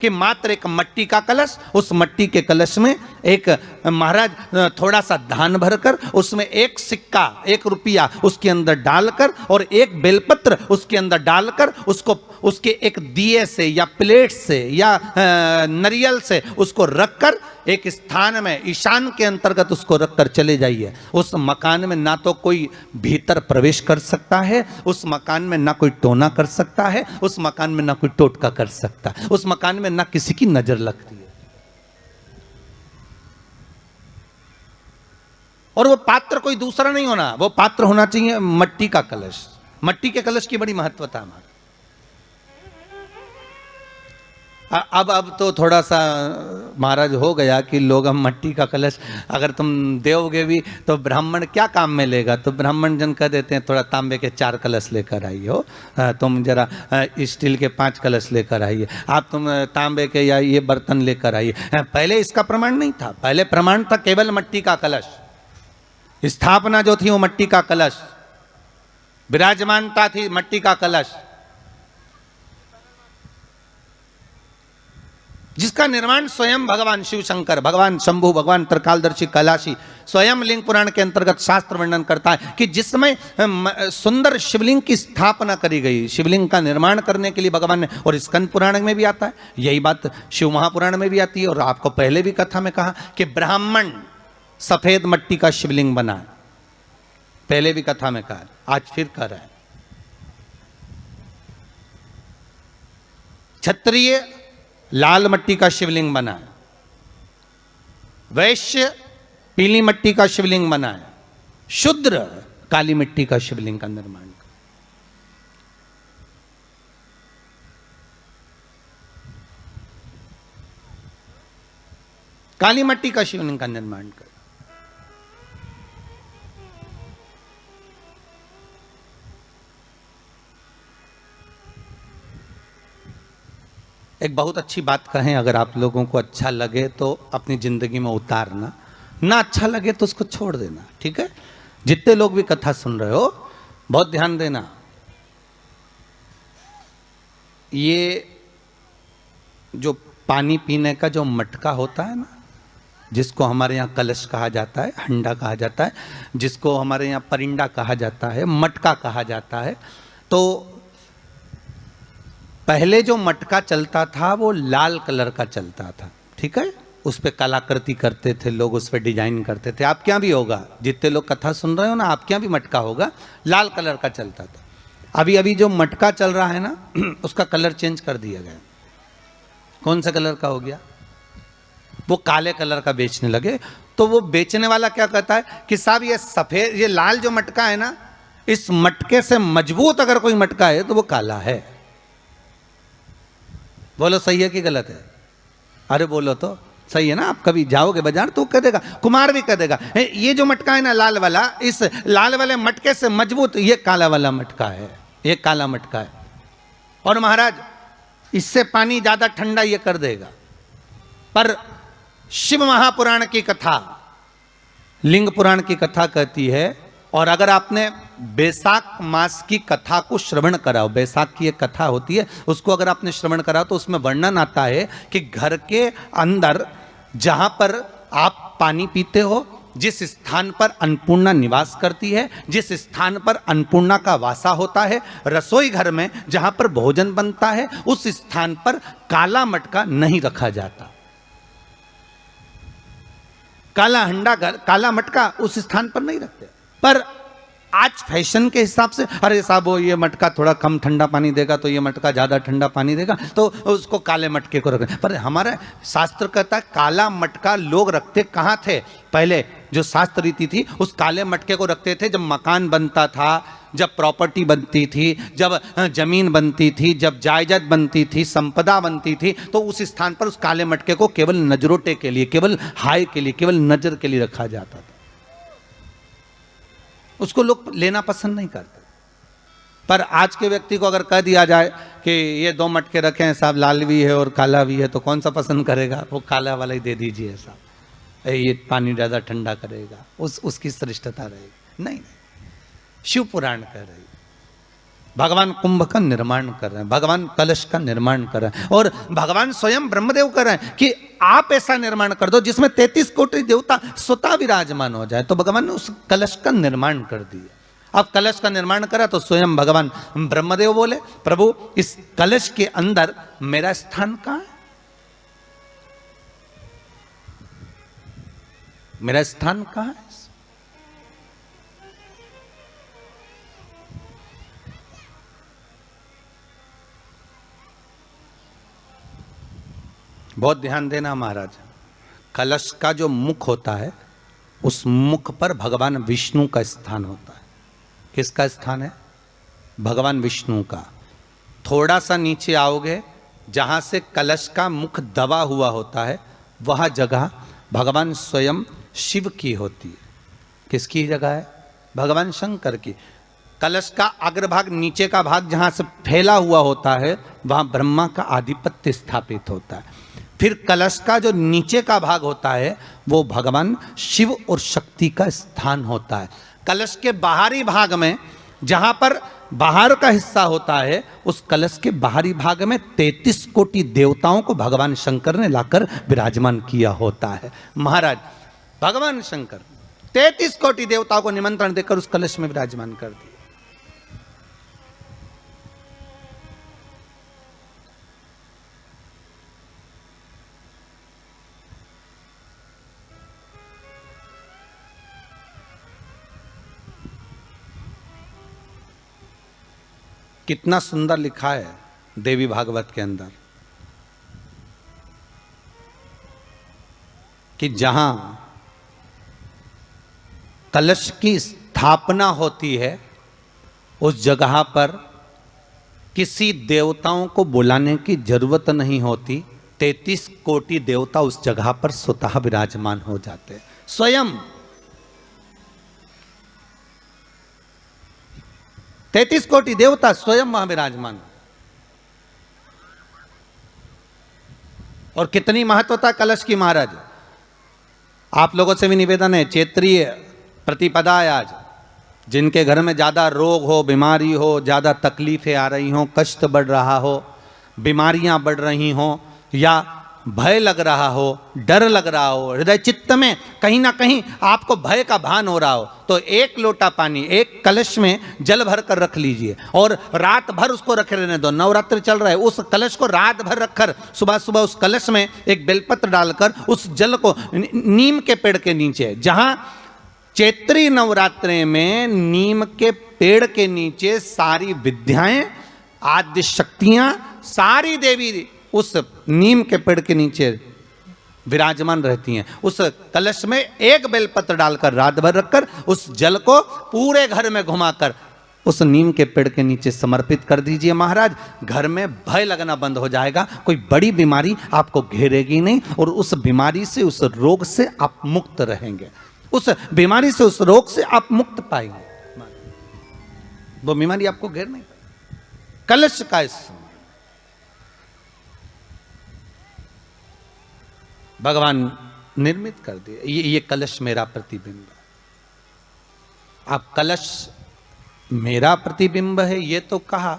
कि मात्र एक मट्टी का कलश, उस मट्टी के कलश में एक महाराज थोड़ा सा धान भरकर उसमें एक सिक्का, 1 रुपया उसके अंदर डालकर और एक बेलपत्र उसके अंदर डालकर उसको उसके एक दिए से या प्लेट से या नरियल से उसको रखकर एक स्थान में ईशान के अंतर्गत उसको रखकर चले जाइए। उस मकान में ना तो कोई भीतर प्रवेश कर सकता है, उस मकान में ना कोई टोना कर सकता है, उस मकान में ना कोई टोटका कर सकता है, उस मकान में ना किसी की नजर लगती है। और वो पात्र कोई दूसरा नहीं होना, वो पात्र होना चाहिए मट्टी का कलश। मट्टी के कलश की बड़ी महत्वता है हमारी। अब तो थोड़ा सा महाराज हो गया कि लोग हम मट्टी का कलश अगर तुम दोगे भी तो ब्राह्मण क्या काम में लेगा, तो ब्राह्मण जन कह देते हैं थोड़ा तांबे के 4 कलश लेकर आइए हो, तुम जरा स्टील के 5 कलश लेकर आइए, आप तुम तांबे के या ये बर्तन लेकर आइए। पहले इसका प्रमाण नहीं था, पहले प्रमाण था केवल मट्टी का कलश। स्थापना जो थी वो मट्टी का कलश, विराजमानता थी मट्टी का कलश, जिसका निर्माण स्वयं भगवान शिव शंकर, भगवान शंभु, भगवान त्रिकालदर्शी कैलाशी स्वयं लिंग पुराण के अंतर्गत शास्त्र वर्णन करता है कि जिसमें सुंदर शिवलिंग की स्थापना करी गई, शिवलिंग का निर्माण करने के लिए भगवान ने। और स्कंद पुराण में भी आता है, यही बात शिव महापुराण में भी आती है। और आपको पहले भी कथा में कहा कि ब्राह्मण सफेद मट्टी का शिवलिंग बनाए, पहले भी कथा में कहा, आज फिर कह रहा है। क्षत्रिय लाल मट्टी का शिवलिंग बनाए, वैश्य पीली मट्टी का शिवलिंग बनाए, शूद्र काली मिट्टी का शिवलिंग का निर्माण कर। काली मट्टी का शिवलिंग का निर्माण कर। एक बहुत अच्छी बात कहें, अगर आप लोगों को अच्छा लगे तो अपनी जिंदगी में उतारना, ना अच्छा लगे तो उसको छोड़ देना, ठीक है। जितने लोग भी कथा सुन रहे हो बहुत ध्यान देना। ये जो पानी पीने का जो मटका होता है ना, जिसको हमारे यहाँ कलश कहा जाता है, हंडा कहा जाता है, जिसको हमारे यहाँ परिंडा कहा जाता है, मटका कहा जाता है, तो पहले जो मटका चलता था वो लाल कलर का चलता था, ठीक है। उस पर कलाकृति करते थे लोग, उस पर डिजाइन करते थे। आपके यहाँ भी होगा, जितने लोग कथा सुन रहे हो ना, आपके यहाँ भी मटका होगा, लाल कलर का चलता था। अभी अभी जो मटका चल रहा है ना, उसका कलर चेंज कर दिया गया। कौन सा कलर का हो गया? वो काले कलर का बेचने लगे। तो वो बेचने वाला क्या कहता है कि साहब ये सफेद, ये लाल जो मटका है ना, इस मटके से मजबूत अगर कोई मटका है तो वो काला है। बोलो सही है कि गलत है? अरे बोलो तो सही है ना। आप कभी जाओगे बाजार तो कह देगा, कुमार भी कह देगा, ये जो मटका है ना लाल वाला, इस लाल वाले मटके से मजबूत ये काला वाला मटका है, ये काला मटका है। और महाराज इससे पानी ज्यादा ठंडा ये कर देगा। पर शिव महापुराण की कथा, लिंग पुराण की कथा कहती है, और अगर आपने बैसाख मास की कथा को श्रवण कराओ, बैसाख की एक कथा होती है, उसको अगर आपने श्रवण कराओ तो उसमें वर्णन आता है कि घर के अंदर जहां पर आप पानी पीते हो, जिस स्थान पर अन्नपूर्णा निवास करती है, जिस स्थान पर अन्नपूर्णा का वासा होता है, रसोई घर में जहां पर भोजन बनता है, उस स्थान पर काला मटका नहीं रखा जाता। काला हंडा, काला मटका उस स्थान पर नहीं रखते। पर आज फैशन के हिसाब से, अरे साहब वो ये मटका थोड़ा कम ठंडा पानी देगा तो ये मटका ज़्यादा ठंडा पानी देगा, तो उसको काले मटके को रखें। पर हमारा शास्त्र कहता है काला मटका लोग रखते कहाँ थे? पहले जो शास्त्र रीति थी, उस काले मटके को रखते थे जब मकान बनता था, जब प्रॉपर्टी बनती थी, जब जमीन बनती थी, जब जायदाद बनती थी, संपदा बनती थी, तो उस स्थान पर उस काले मटके को केवल नजरोटे के लिए, केवल हाय के लिए, केवल नजर के लिए रखा जाता था। उसको लोग लेना पसंद नहीं करते। पर आज के व्यक्ति को अगर कह दिया जाए कि ये 2 मटके रखे हैं साहब, लाल भी है और काला भी है, तो कौन सा पसंद करेगा? वो काला वाला ही दे दीजिए साहब, ये पानी ज़्यादा ठंडा करेगा, उसकी श्रेष्ठता रहेगी। नहीं, शिव पुराण कह रही, भगवान कुंभ का निर्माण कर रहे हैं, भगवान कलश का निर्माण कर रहे हैं, और भगवान स्वयं ब्रह्मदेव कर रहे हैं कि आप ऐसा निर्माण कर दो जिसमें 33 कोटि देवता स्वतः विराजमान हो जाए। तो भगवान ने उस कलश का निर्माण कर दिया। अब कलश का निर्माण करा तो स्वयं भगवान ब्रह्मदेव बोले, प्रभु इस कलश के अंदर मेरा स्थान कहाँ है, मेरा स्थान कहाँ है? बहुत ध्यान देना महाराज, कलश का जो मुख होता है उस मुख पर भगवान विष्णु का स्थान होता है। किसका स्थान है? भगवान विष्णु का। थोड़ा सा नीचे आओगे, जहाँ से कलश का मुख दबा हुआ होता है, वह जगह भगवान स्वयं शिव की होती है। किसकी जगह है? भगवान शंकर की। कलश का अग्रभाग, नीचे का भाग जहाँ से फैला हुआ होता है, वहाँ ब्रह्मा का आधिपत्य स्थापित होता है। फिर कलश का जो नीचे का भाग होता है वो भगवान शिव और शक्ति का स्थान होता है। कलश के बाहरी भाग में, जहाँ पर बाहर का हिस्सा होता है, उस कलश के बाहरी भाग में 33 कोटि देवताओं को भगवान शंकर ने लाकर विराजमान किया होता है। महाराज भगवान शंकर 33 कोटि देवताओं को निमंत्रण देकर उस कलश में विराजमान कर दिया। कितना सुंदर लिखा है देवी भागवत के अंदर कि जहां कलश की स्थापना होती है उस जगह पर किसी देवताओं को बुलाने की जरूरत नहीं होती। 33 कोटि देवता उस जगह पर स्वतः विराजमान हो जाते हैं। स्वयं 33 कोटि देवता स्वयं वहां विराजमान। और कितनी महत्वता कलश की महाराज। आप लोगों से भी निवेदन है, क्षेत्रीय प्रतिपदा है आज, जिनके घर में ज़्यादा रोग हो, बीमारी हो, ज़्यादा तकलीफें आ रही हों, कष्ट बढ़ रहा हो, बीमारियां बढ़ रही हों, या भय लग रहा हो, डर लग रहा हो, हृदय चित्त में कहीं ना कहीं आपको भय का भान हो रहा हो, तो एक लोटा पानी एक कलश में जल भर कर रख लीजिए और रात भर उसको रखे रहने दो। नवरात्र चल रहा है, उस कलश को रात भर रखकर सुबह सुबह उस कलश में एक बेलपत्र डालकर उस जल को नीम के पेड़ के नीचे, जहां चैत्री नवरात्रे में नीम के पेड़ के नीचे सारी विद्याएं, आद्य शक्तियां, सारी देवी उस नीम के पेड़ के नीचे विराजमान रहती हैं। उस कलश में एक बेलपत्र डालकर रात भर रखकर उस जल को पूरे घर में घुमाकर उस नीम के पेड़ के नीचे समर्पित कर दीजिए महाराज। घर में भय लगना बंद हो जाएगा, कोई बड़ी बीमारी आपको घेरेगी नहीं और उस बीमारी से, उस रोग से आप मुक्त रहेंगे। उस बीमारी से, उस रोग से आप मुक्त पाएंगे, वो बीमारी आपको घेर नहीं पाएगी। कलश का भगवान निर्मित कर दिए। ये कलश मेरा प्रतिबिंब है। आप कलश मेरा प्रतिबिंब है ये तो कहा,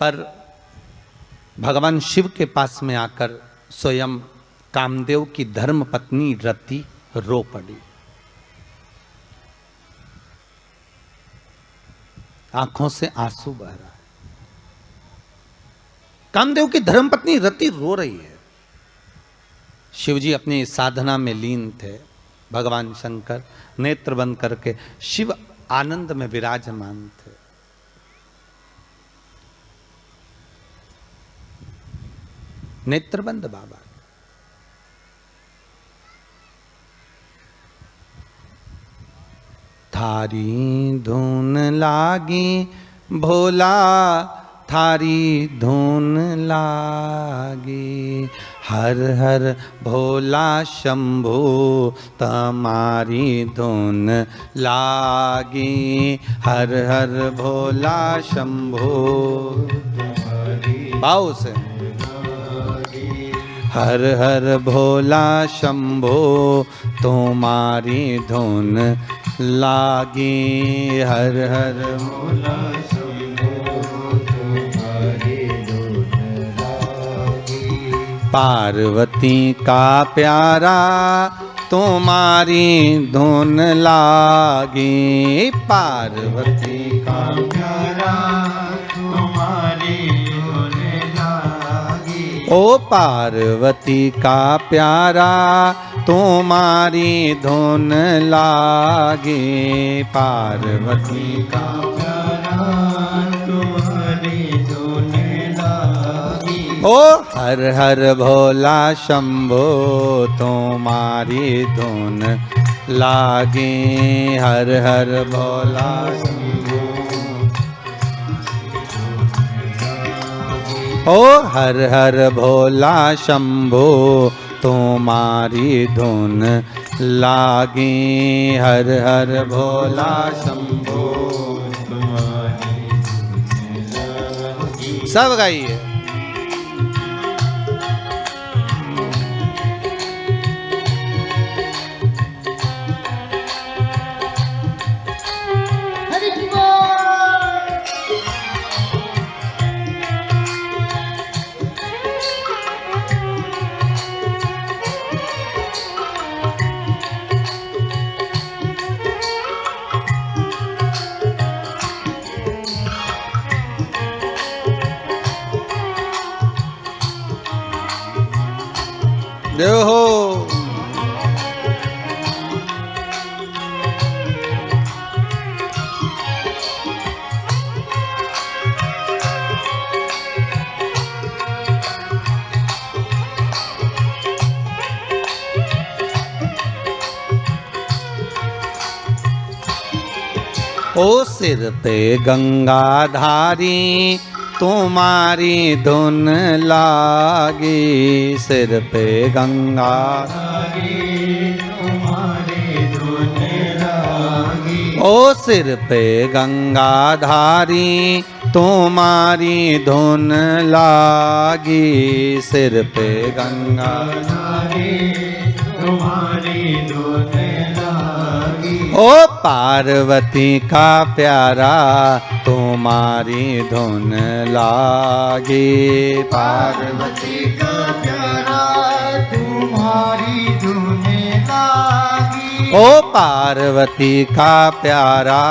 पर भगवान शिव के पास में आकर स्वयं कामदेव की धर्म पत्नी रति रो पड़ी। आंखों से आंसू बह रहा है। कामदेव की धर्मपत्नी रति रो रही है। शिवजी अपनी साधना में लीन थे। भगवान शंकर नेत्र बंद करके शिव आनंद में विराजमान थे। नेत्र बंद बाबा। थारी धुन लागी भोला, थारी धुन लागी, हर हर भोला शंभू तमारी धुन लागी, हर हर भोला शंभू। भाव से हर हर भोला शंभू तुम्हारी धुन लागी, हर हर भोला शंभू पार्वती का प्यारा तुम्हारी धुन लागी, पार्वती का प्यारा तुम्हारी धुन लागी। ओ पार्वती का प्यारा तुम्हारी धुन लागी, पार्वती का प्यारा तुम्हारी धुन लागी। ओ हर हर भोला शंभो तुम्हारी धुन लागी, हर हर भोला शंभो। ओ हर हर भोला शंभो तुम्हारी धुन लागी, हर हर भोला शंभो तुम्हारी धुन लागी। सब गाइए। देखो ओ सिर पे गंगाधारी तुम्हारी धुन लागी, सिर पे गंगाधारी तुम्हारी धुन लागी। ओ सिर पे गंगाधारी तुम्हारी धुन लागी, सिर पे गंगाधारी तुम्हारी धुन लागी। ओ पार्वती का प्यारा तुम्हारी धुन लागी, पार्वती का प्यारा तुम्हारी धुन लागी। ओ पार्वती का प्यारा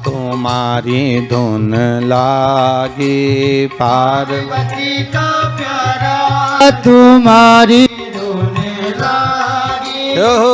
तुम्हारी धुन लागी, पार्वती का प्यारा तुम्हारी धुन लागी। ओहो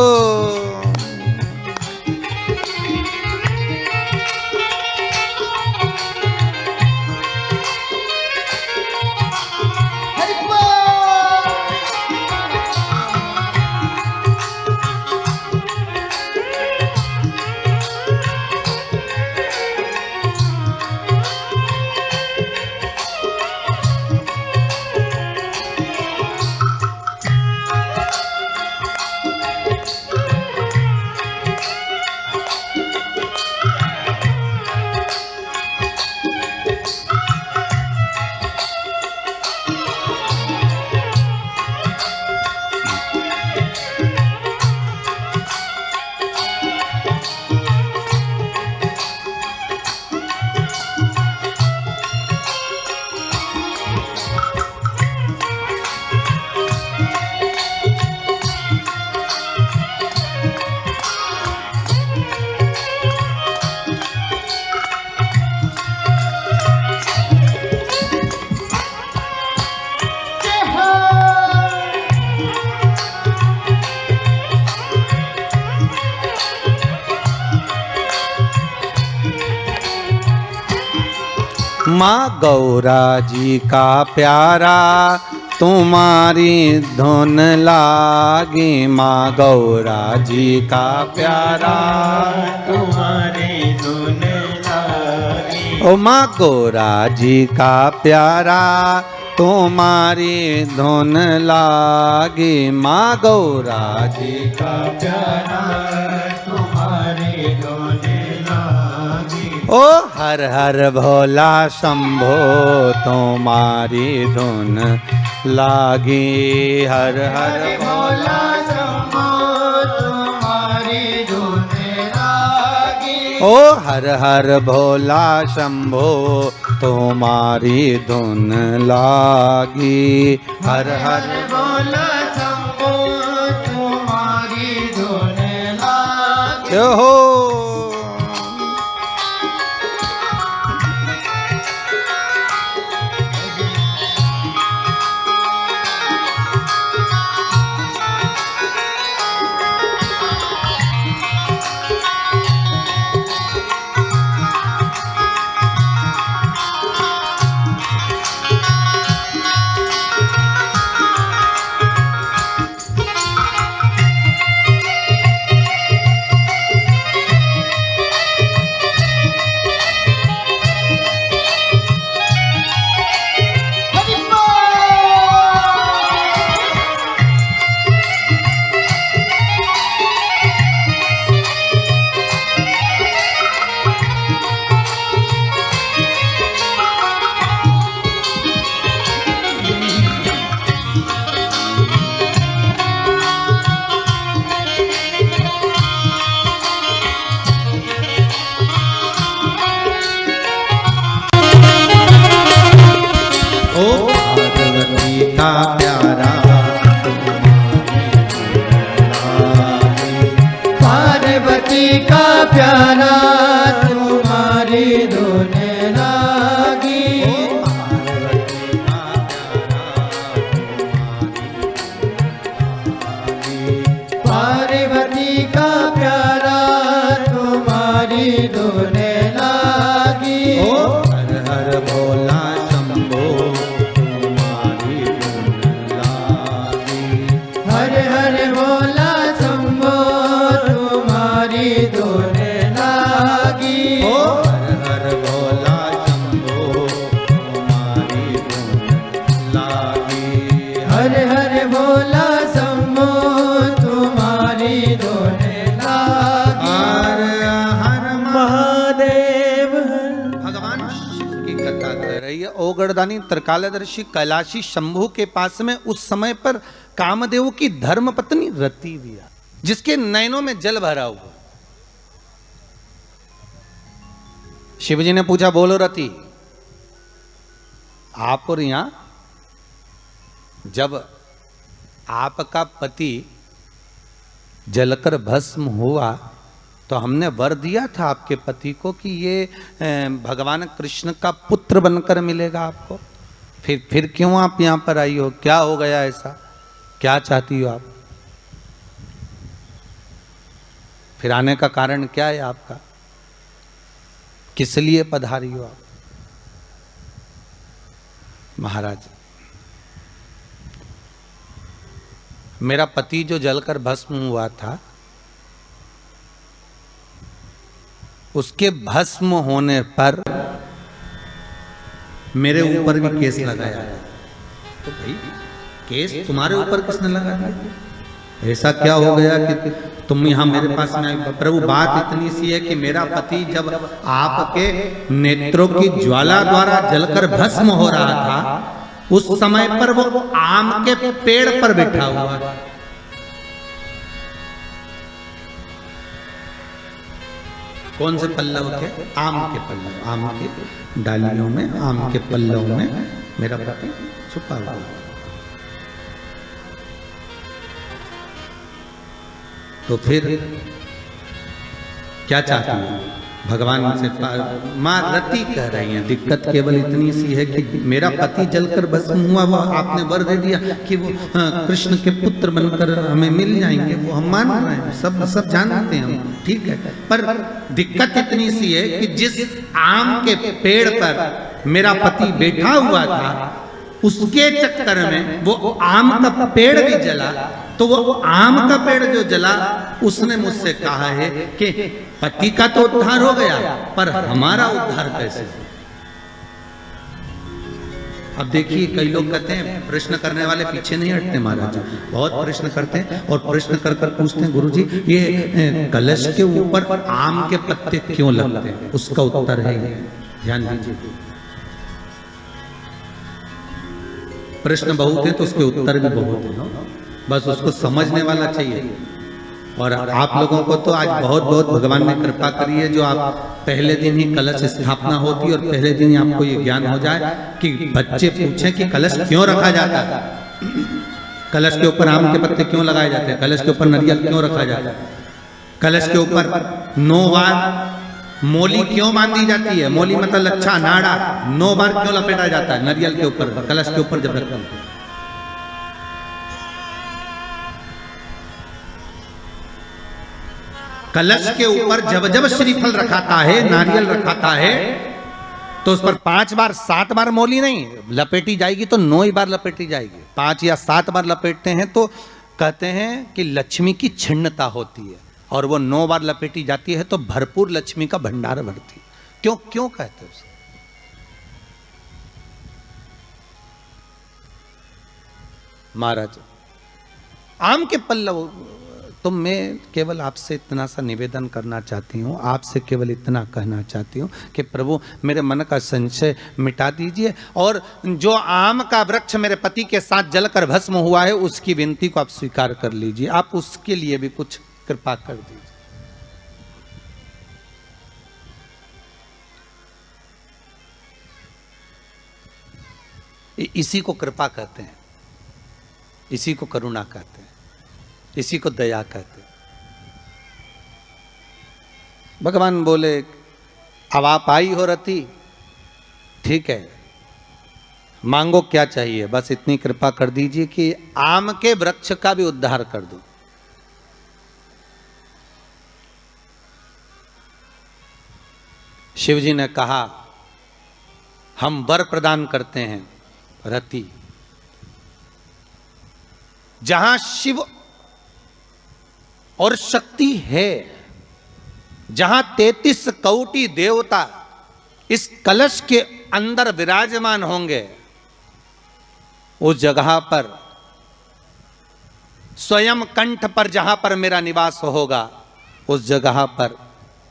माँ गौरा जी का प्यारा तुम्हारी धुन लागी, माँ गौरा जी का प्यारा तुम्हारी धुन लागी। ओ माँ गौरा जी का प्यारा तुम्हारी धुन लागी, माँ गौरा जी का प्यारा तुम्हारी धुन लागी। ओ हर हर भोला शंभो तुम्हारी धुन लागी, हर हर भोला शंभो तुम्हारी धुन लागी। ओ हर हर भोला शंभो तुम्हारी धुन लागी। हर हर भोला शंभो तुम्हारी धुन लागी। हो का प्यारा पार्वती का प्यारा तुम्हारी धुन लागी। पार्वती का प्यारा तुम्हारी धुन लागी। हर हर भोला हर हर भोला शंभो तुम्हारी धुन लागी। हर हर भोला शंभो तुम्हारी धुन लागी। हर हर भोला शंभो तुम्हारी धुन लागी। हर हर महादेव। भगवान शिव की कथा कर रही है। ओगरदानी त्रिकालदर्शी कैलाशी शंभु के पास में उस समय पर कामदेव की धर्म पत्नी रति भी है, जिसके नयनों में जल भरा हुआ। शिवजी ने पूछा, बोलो रति, आप और यहां जब आपका पति जलकर भस्म हुआ तो हमने वर दिया था आपके पति को कि ये भगवान कृष्ण का पुत्र बनकर मिलेगा आपको। फिर क्यों आप यहां पर आई हो? क्या हो गया ऐसा? क्या चाहती हो आप? फिर आने का कारण क्या है आपका? किस लिए पधारी हो आप? महाराज, मेरा पति जो जलकर भस्म हुआ था, उसके भस्म होने पर मेरे ऊपर भी केस लगाया। तो भाई केस तुम्हारे ऊपर किसने लगा दिया? ऐसा क्या हो गया कि तुम यहाँ मेरे पास में आई? प्रभु, बात इतनी सी है कि मेरा पति जब आपके नेत्रों की ज्वाला द्वारा जलकर भस्म हो रहा था, उस समय पर वो आम के पेड़ पर बैठा हुआ था। कौन से पल्लव के? आम के पल्लव, आम के डालियों में, आम के पल्लव में मेरा पति छुपा हुआ था। तो फिर क्या चाहती है? भगवान से मां रति कह रही हैं, दिक्कत केवल इतनी सी है कि मेरा पति जलकर भस्म हुआ, वो आपने वर दे दिया कि वो कृष्ण के पुत्र बनकर हमें मिल जाएंगे। वो हम मान रहे हैं, सब जानते हैं हम, ठीक है। पर दिक्कत इतनी सी है कि जिस आम के पेड़ पर मेरा पति बैठा हुआ था, उसके चक्कर में वो आम का पेड़ भी जला। तो वो आम का पेड़ जो जला, उसने मुझसे कहा है कि पति का तो उद्धार हो गया, पर हमारा उद्धार कैसे? अब देखिए, कई लोग कहते हैं प्रश्न करने वाले पीछे नहीं हटते महाराज, बहुत प्रश्न करते हैं और प्रश्न कर कर पूछते हैं, गुरुजी ये कलश के ऊपर आम के पत्ते क्यों लगते हैं? उसका उत्तर है, ध्यान दीजिए। प्रश्न बहुत है तो उसके उत्तर भी बहुत है, बस उसको समझने वाला चाहिए। और आप लोगों को तो आज बहुत बहुत भगवान ने कृपा करी है, जो आप पहले दिन ही कलश स्थापना होती है और पहले दिन ही आपको ये ज्ञान हो जाए कि बच्चे पूछें कि कलश क्यों रखा जाता है, कलश के ऊपर आम के पत्ते क्यों लगाए जाते हैं, कलश के ऊपर नारियल क्यों रखा जाता है, कलश के ऊपर 9 बार मोली क्यों बांधी जाती है, मोली मतलब लच्छा नाड़ा 9 बार क्यों लपेटा जाता है नारियल के ऊपर, कलश के ऊपर जब रखते हैं। कलश के ऊपर जब जब श्रीफल रखाता है, नारियल रखाता है, तो उस पर 5 बार 7 बार मोली नहीं लपेटी जाएगी, तो 9 ही बार लपेटी जाएगी। 5 या 7 बार लपेटते हैं तो कहते हैं कि लक्ष्मी की छिन्नता होती है, और वो 9 बार लपेटी जाती है तो भरपूर लक्ष्मी का भंडार भरती है। क्यों क्यों कहते हैं उसे? महाराज आम के पल्लव, तो मैं केवल आपसे इतना सा निवेदन करना चाहती हूँ, आपसे केवल इतना कहना चाहती हूँ कि प्रभु मेरे मन का संशय मिटा दीजिए, और जो आम का वृक्ष मेरे पति के साथ जलकर भस्म हुआ है उसकी विनती को आप स्वीकार कर लीजिए, आप उसके लिए भी कुछ कृपा कर दीजिए। इसी को कृपा कहते हैं, इसी को करुणा कहते हैं, इसी को दया कहते हैं। भगवान बोले अब आप आई हो रति, ठीक है, मांगो क्या चाहिए, बस इतनी कृपा कर दीजिए कि आम के वृक्ष का भी उद्धार कर दो। शिवजी ने कहा हम वर प्रदान करते हैं रति, जहां शिव और शक्ति है, जहां 33 कोटि देवता इस कलश के अंदर विराजमान होंगे, उस जगह पर स्वयं कंठ पर जहां पर मेरा निवास होगा, उस जगह पर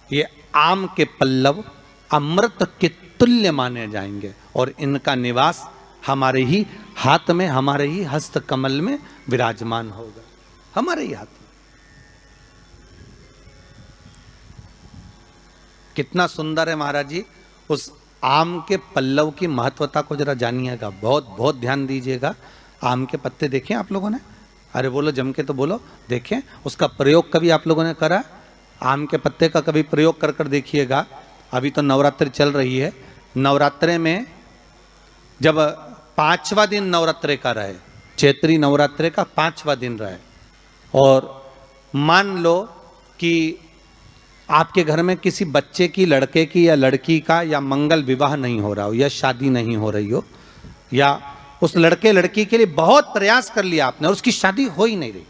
ये आम के पल्लव अमृत के तुल्य माने जाएंगे, और इनका निवास हमारे ही हाथ में, हमारे ही हस्त कमल में विराजमान होगा, हमारे ही हाथ में। कितना सुंदर है महाराज जी। उस आम के पल्लव की महत्वता को जरा जानिएगा, बहुत बहुत ध्यान दीजिएगा। आम के पत्ते देखें आप लोगों ने, अरे बोलो जम के तो बोलो, देखें उसका प्रयोग कभी आप लोगों ने करा? आम के पत्ते का कभी प्रयोग कर कर देखिएगा। अभी तो नवरात्रि चल रही है, नवरात्रे में जब 5वां दिन नवरात्रे का रहे, चैत्री नवरात्रे का 5वां दिन रहे, और मान लो कि आपके घर में किसी बच्चे की, लड़के की या लड़की का या मंगल विवाह नहीं हो रहा हो, या शादी नहीं हो रही हो, या उस लड़के लड़की के लिए बहुत प्रयास कर लिया आपने और उसकी शादी हो ही नहीं रही,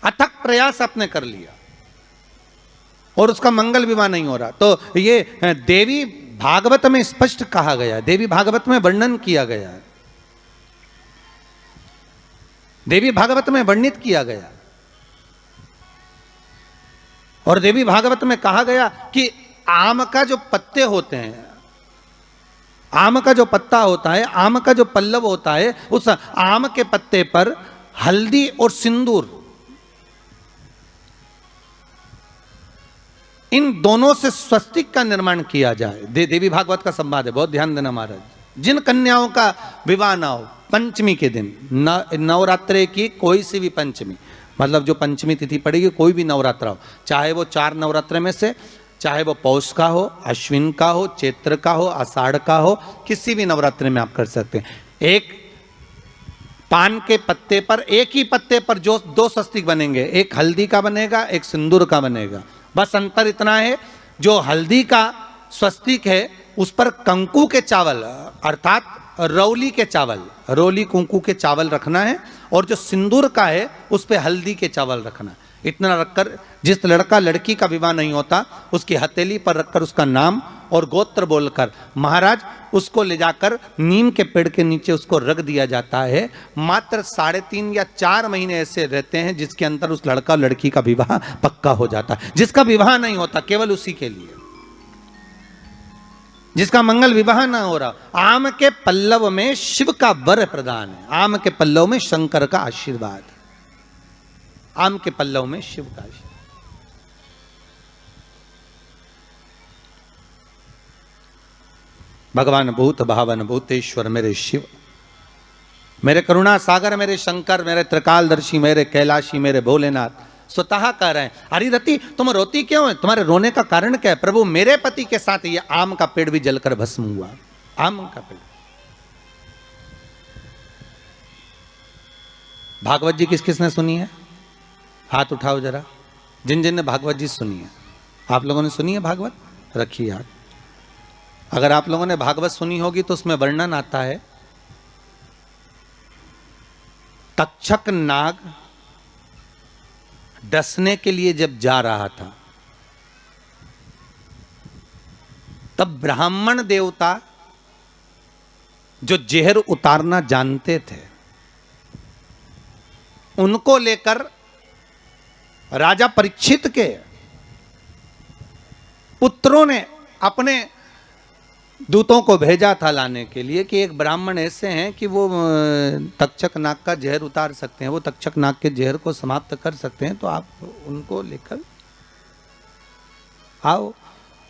अथक प्रयास आपने कर लिया और उसका मंगल विवाह नहीं हो रहा, तो ये देवी भागवत में स्पष्ट कहा गया है, देवी भागवत में वर्णन किया गया है, देवी भागवत में वर्णित किया गया, और देवी भागवत में कहा गया कि आम का जो पत्ते होते हैं, आम का जो पत्ता होता है, आम का जो पल्लव होता है, उस आम के पत्ते पर हल्दी और सिंदूर, इन दोनों से स्वस्तिक का निर्माण किया जाए। देवी भागवत का संवाद है, बहुत ध्यान देना महाराज। जिन कन्याओं का विवाह ना हो पंचमी के दिन, नवरात्रे की कोई सी भी पंचमी, मतलब जो पंचमी तिथि पड़ेगी, कोई भी नवरात्रा हो, चाहे वो 4 नवरात्रे में से, चाहे वो पौष का हो, अश्विन का हो, चैत्र का हो, आषाढ़ का हो, किसी भी नवरात्रि में आप कर सकते हैं। एक पान के पत्ते पर, एक ही पत्ते पर जो 2 स्वस्तिक बनेंगे, एक हल्दी का बनेगा, एक सिंदूर का बनेगा। बस अंतर इतना है, जो हल्दी का स्वस्तिक है उस पर कंकु के चावल अर्थात रौली के चावल, रौली कुंकू के चावल रखना है, और जो सिंदूर का है उस पे हल्दी के चावल रखना। इतना रखकर जिस लड़का लड़की का विवाह नहीं होता उसकी हथेली पर रखकर उसका नाम और गोत्र बोलकर महाराज उसको ले जाकर नीम के पेड़ के नीचे उसको रख दिया जाता है। मात्र 3.5 या 4 महीने ऐसे रहते हैं जिसके अंदर उस लड़का लड़की का विवाह पक्का हो जाता है। जिसका विवाह नहीं होता केवल उसी के लिए, जिसका मंगल विवाह ना हो रहा, आम के पल्लव में शिव का वर प्रदान है, आम के पल्लव में शंकर का आशीर्वाद। आम के पल्लव में शिव का शिव। भगवान भूत भावन भूतेश्वर मेरे शिव, मेरे करुणा सागर मेरे शंकर, मेरे त्रिकालदर्शी मेरे कैलाशी मेरे भोलेनाथ स्वतः कह रहे हैं, हरिरति तुम रोती क्यों है, तुम्हारे रोने का कारण क्या है? प्रभु मेरे पति के साथ ये आम का पेड़ भी जलकर भस्म हुआ। आम का पेड़। भागवत जी किस किसने सुनी है? हाथ उठाओ जरा, जिन जिन ने भागवत जी सुनी है। आप लोगों ने सुनी है भागवत? रखिए हाथ। अगर आप लोगों ने भागवत सुनी होगी तो उसमें वर्णन आता है, तक्षक नाग डसने के लिए जब जा रहा था तब ब्राह्मण देवता जो जहर उतारना जानते थे उनको लेकर राजा परीक्षित के पुत्रों ने अपने दूतों को भेजा था लाने के लिए कि एक ब्राह्मण ऐसे हैं कि वो तक्षक नाग का जहर उतार सकते हैं, वो तक्षक नाग के जहर को समाप्त कर सकते हैं, तो आप उनको लेकर आओ।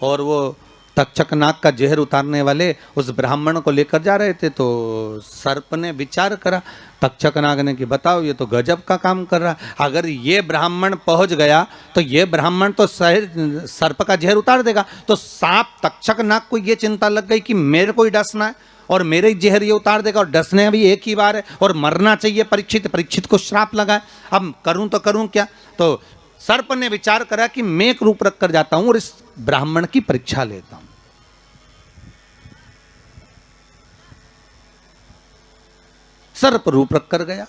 और वो तक्षक नाग का जहर उतारने वाले उस ब्राह्मण को लेकर जा रहे थे, तो सर्प ने विचार करा, तक्षक नाग ने कि बताओ ये तो गजब का काम कर रहा, अगर ये ब्राह्मण पहुंच गया तो ये ब्राह्मण तो सर्प का जहर उतार देगा। तो सांप तक्षक नाग को ये चिंता लग गई कि मेरे को ही डसना है और मेरे ही जहर ये उतार देगा, और डसने भी एक ही बार है और मरना चाहिए परीक्षित को श्राप लगा है, अब करूं तो करूं क्या। तो सर्प ने विचार करा कि मैं एक रूप रख कर जाता हूं और इस ब्राह्मण की परीक्षा लेता हूं। सर्प रूप रख कर गया।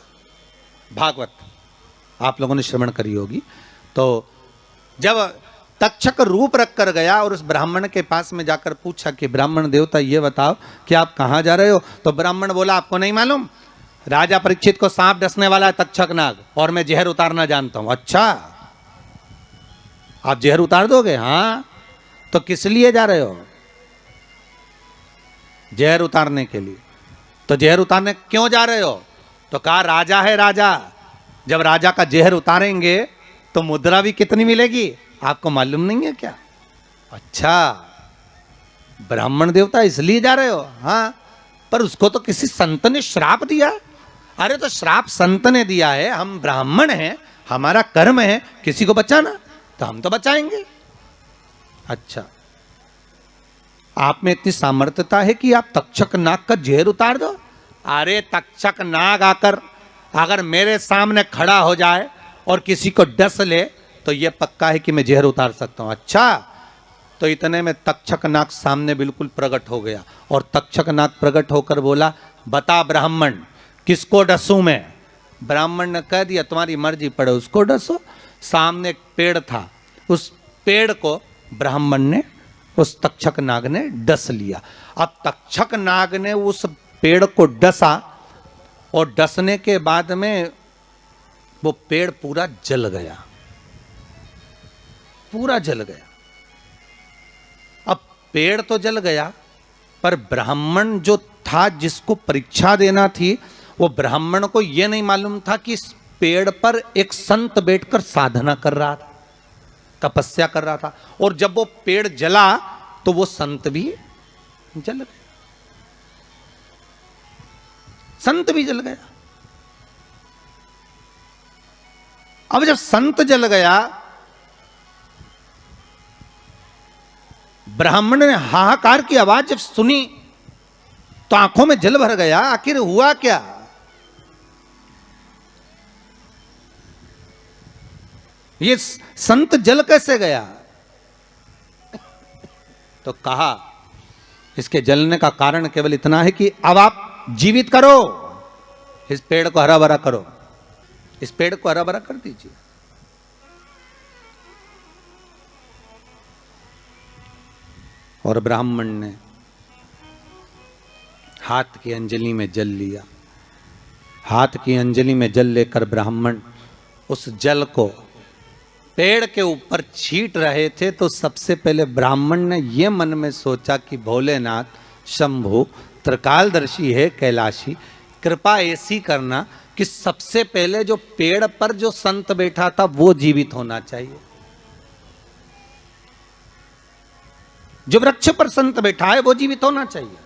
भागवत आप लोगों ने श्रवण करी होगी। तो जब तक्षक रूप रख कर गया और उस ब्राह्मण के पास में जाकर पूछा कि ब्राह्मण देवता ये बताओ कि आप कहां जा रहे हो, तो ब्राह्मण बोला आपको नहीं मालूम, राजा परीक्षित को सांप डसने वाला है तक्षक नाग और मैं जहर उतारना जानता हूं। अच्छा, आप जहर उतार दोगे? हाँ। तो किस लिए जा रहे हो? जहर उतारने के लिए। तो जहर उतारने क्यों जा रहे हो? तो कहा राजा है राजा, जब राजा का जहर उतारेंगे तो मुद्रा भी कितनी मिलेगी, आपको मालूम नहीं है क्या? अच्छा, ब्राह्मण देवता इसलिए जा रहे हो? हाँ। पर उसको तो किसी संत ने श्राप दिया। अरे तो श्राप संत ने दिया है, हम ब्राह्मण हैं, हमारा कर्म है किसी को बचाना, तो हम तो बचाएंगे। अच्छा, आप में इतनी सामर्थ्यता है कि आप तक्षक नाग का जहर उतार दो? अरे तक्षक नाग आकर अगर मेरे सामने खड़ा हो जाए और किसी को डस ले तो यह पक्का है कि मैं जहर उतार सकता हूं। अच्छा, तो इतने में तक्षक नाग सामने बिल्कुल प्रकट हो गया और तक्षक नाग प्रकट होकर बोला, बता ब्राह्मण किसको डसूं मैं? ब्राह्मण ने कह दिया तुम्हारी मर्जी पड़े, उसको डसो। सामने एक पेड़ था, उस पेड़ को ब्राह्मण ने, उस तक्षक नाग ने डस लिया। अब तक्षक नाग ने उस पेड़ को डसा और डसने के बाद में वो पेड़ पूरा जल गया, पूरा जल गया। अब पेड़ तो जल गया, पर ब्राह्मण जो था जिसको परीक्षा देना थी, वो ब्राह्मण को यह नहीं मालूम था कि इस पेड़ पर एक संत बैठकर साधना कर रहा था, तपस्या कर रहा था, और जब वो पेड़ जला तो वो संत भी जल गया, संत भी जल गया। अब जब संत जल गया, ब्राह्मण ने हाहाकार की आवाज जब सुनी तो आंखों में जल भर गया। आखिर हुआ क्या? ये संत जल कैसे गया? तो कहा इसके जलने का कारण केवल इतना है कि अब आप जीवित करो, इस पेड़ को हरा भरा करो, इस पेड़ को हरा भरा कर दीजिए। और ब्राह्मण ने हाथ की अंजलि में जल लिया। हाथ की अंजलि में जल लेकर ब्राह्मण उस जल को पेड़ के ऊपर छींट रहे थे, तो सबसे पहले ब्राह्मण ने यह मन में सोचा कि भोलेनाथ शंभु त्रिकालदर्शी है, कैलाशी, कृपा ऐसी करना कि सबसे पहले जो पेड़ पर जो संत बैठा था वो जीवित होना चाहिए। जो वृक्ष पर संत बैठा है वो जीवित होना चाहिए।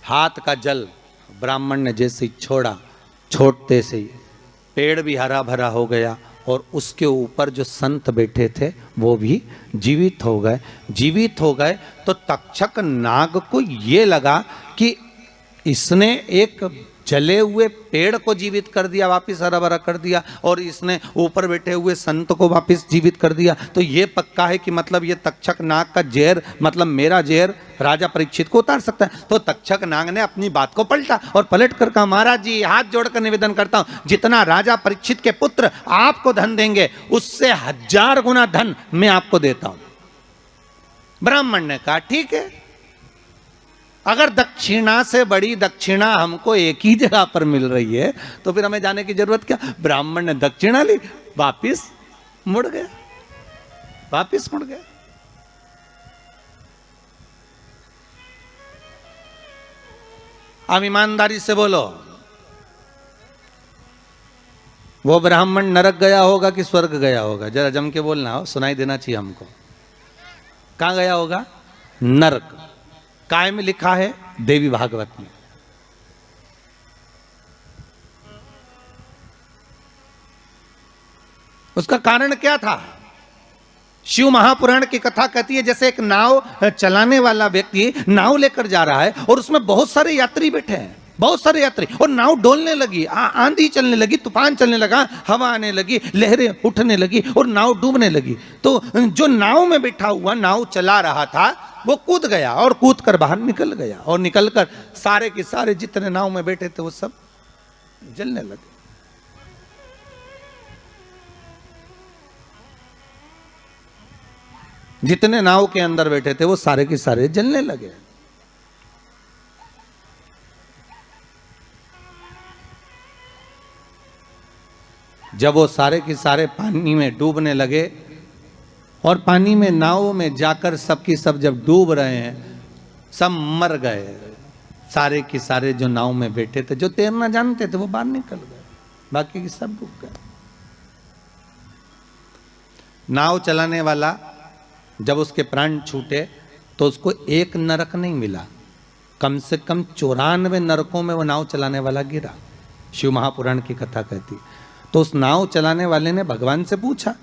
हाथ का जल ब्राह्मण ने जैसे ही छोड़ा, छोड़ते से ही पेड़ भी हरा भरा हो गया और उसके ऊपर जो संत बैठे थे वो भी जीवित हो गए। जीवित हो गए तो तक्षक नाग को ये लगा कि इसने एक जले हुए पेड़ को जीवित कर दिया, वापिस हरा भरा कर दिया, और इसने ऊपर बैठे हुए संत को वापिस जीवित कर दिया। तो ये पक्का है कि मतलब ये तक्षक नाग का जहर, मतलब मेरा जहर राजा परीक्षित को उतार सकता है। तो तक्षक नाग ने अपनी बात को पलटा और पलट कर कहा, महाराज जी हाथ जोड़कर निवेदन करता हूं, जितना राजा परीक्षित के पुत्र आपको धन देंगे उससे 1000 गुना धन मैं आपको देता हूं। ब्राह्मण ने कहा ठीक है, अगर दक्षिणा से बड़ी दक्षिणा हमको एक ही जगह पर मिल रही है तो फिर हमें जाने की जरूरत क्या। ब्राह्मण ने दक्षिणा ली, वापिस मुड़ गया, वापिस मुड़ गया। अब ईमानदारी से बोलो, वो ब्राह्मण नरक गया होगा कि स्वर्ग गया होगा? जरा जम के बोलना हो, सुनाई देना चाहिए हमको। कहां गया होगा? नरक। काय में लिखा है? देवी भागवत में। उसका कारण क्या था? शिव महापुराण की कथा कहती है जैसे एक नाव चलाने वाला व्यक्ति नाव लेकर जा रहा है और उसमें बहुत सारे यात्री बैठे हैं, बहुत सारे यात्री, और नाव डोलने लगी, आंधी चलने लगी, तूफान चलने लगा, हवा आने लगी, लहरें उठने लगी और नाव डूबने लगी। तो जो नाव में बैठा हुआ नाव चला रहा था वो कूद गया और कूद कर बाहर निकल गया, और निकलकर सारे के सारे जितने नाव में बैठे थे वो सब जलने लगे। जितने नाव के अंदर बैठे थे वो सारे के सारे जलने लगे। जब वो सारे के सारे पानी में डूबने लगे और पानी में नाव में जाकर सबकी सब जब डूब रहे हैं, सब मर गए। सारे के सारे जो नाव में बैठे थे, जो तैरना जानते थे वो बाहर निकल गए, बाकी के सब डूब गए। नाव चलाने वाला जब उसके प्राण छूटे तो उसको एक नरक नहीं मिला, कम से कम 94 नरकों में वो नाव चलाने वाला गिरा। शिव महापुराण की कथा कहती। तो उस नाव चलाने वाले ने भगवान से पूछा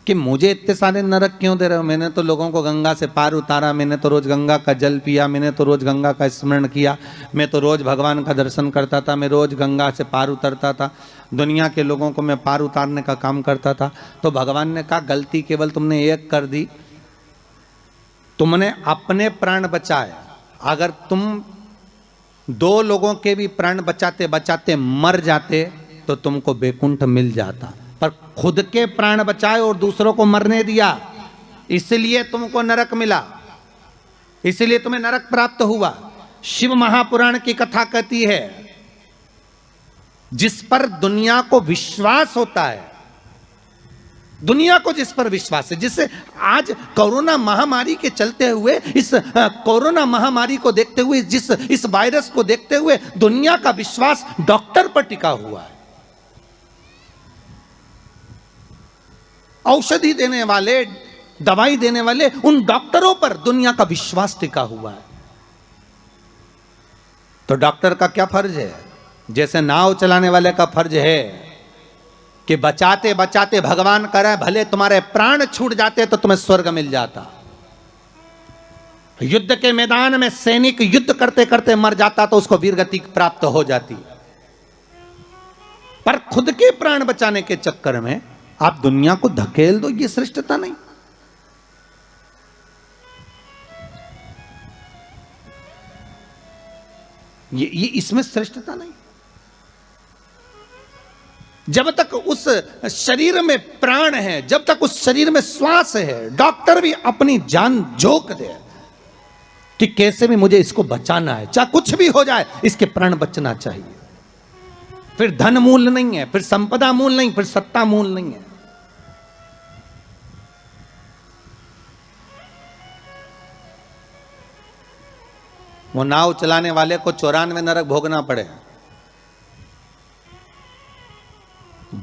कि मुझे इतने सारे नरक क्यों दे रहे हो? मैंने तो लोगों को गंगा से पार उतारा, मैंने तो रोज गंगा का जल पिया, मैंने तो रोज गंगा का स्मरण किया, मैं तो रोज भगवान का दर्शन करता था, मैं रोज गंगा से पार उतरता था, दुनिया के लोगों को मैं पार उतारने का काम करता था। तो भगवान ने कहा गलती केवल तुमने एक कर दी, तुमने अपने प्राण बचाए। अगर तुम 2 लोगों के भी प्राण बचाते बचाते मर जाते तो तुमको बैकुंठ मिल जाता, पर खुद के प्राण बचाए और दूसरों को मरने दिया, इसलिए तुमको नरक मिला, इसलिए तुम्हें नरक प्राप्त हुआ। शिव महापुराण की कथा कहती है जिस पर दुनिया को विश्वास होता है, दुनिया को जिस पर विश्वास है, जिससे आज कोरोना महामारी के चलते हुए, इस कोरोना महामारी को देखते हुए, इस वायरस को देखते हुए दुनिया का विश्वास डॉक्टर पर टिका हुआ है। औषधि देने वाले, दवाई देने वाले उन डॉक्टरों पर दुनिया का विश्वास टिका हुआ है। तो डॉक्टर का क्या फर्ज है? जैसे नाव चलाने वाले का फर्ज है कि बचाते बचाते भगवान करे भले तुम्हारे प्राण छूट जाते तो तुम्हें स्वर्ग मिल जाता। युद्ध के मैदान में सैनिक युद्ध करते करते मर जाता तो उसको वीरगति प्राप्त हो जाती, पर खुद के प्राण बचाने के चक्कर में आप दुनिया को धकेल दो, ये श्रेष्ठता नहीं। ये इसमें श्रेष्ठता नहीं। जब तक उस शरीर में प्राण है, जब तक उस शरीर में श्वास है, डॉक्टर भी अपनी जान झोंक दे कि कैसे भी मुझे इसको बचाना है, चाहे कुछ भी हो जाए इसके प्राण बचना चाहिए। फिर धन मूल नहीं है, फिर संपदा मूल नहीं, फिर सत्ता मूल नहीं है। वो नाव चलाने वाले को 94 नरक भोगना पड़े।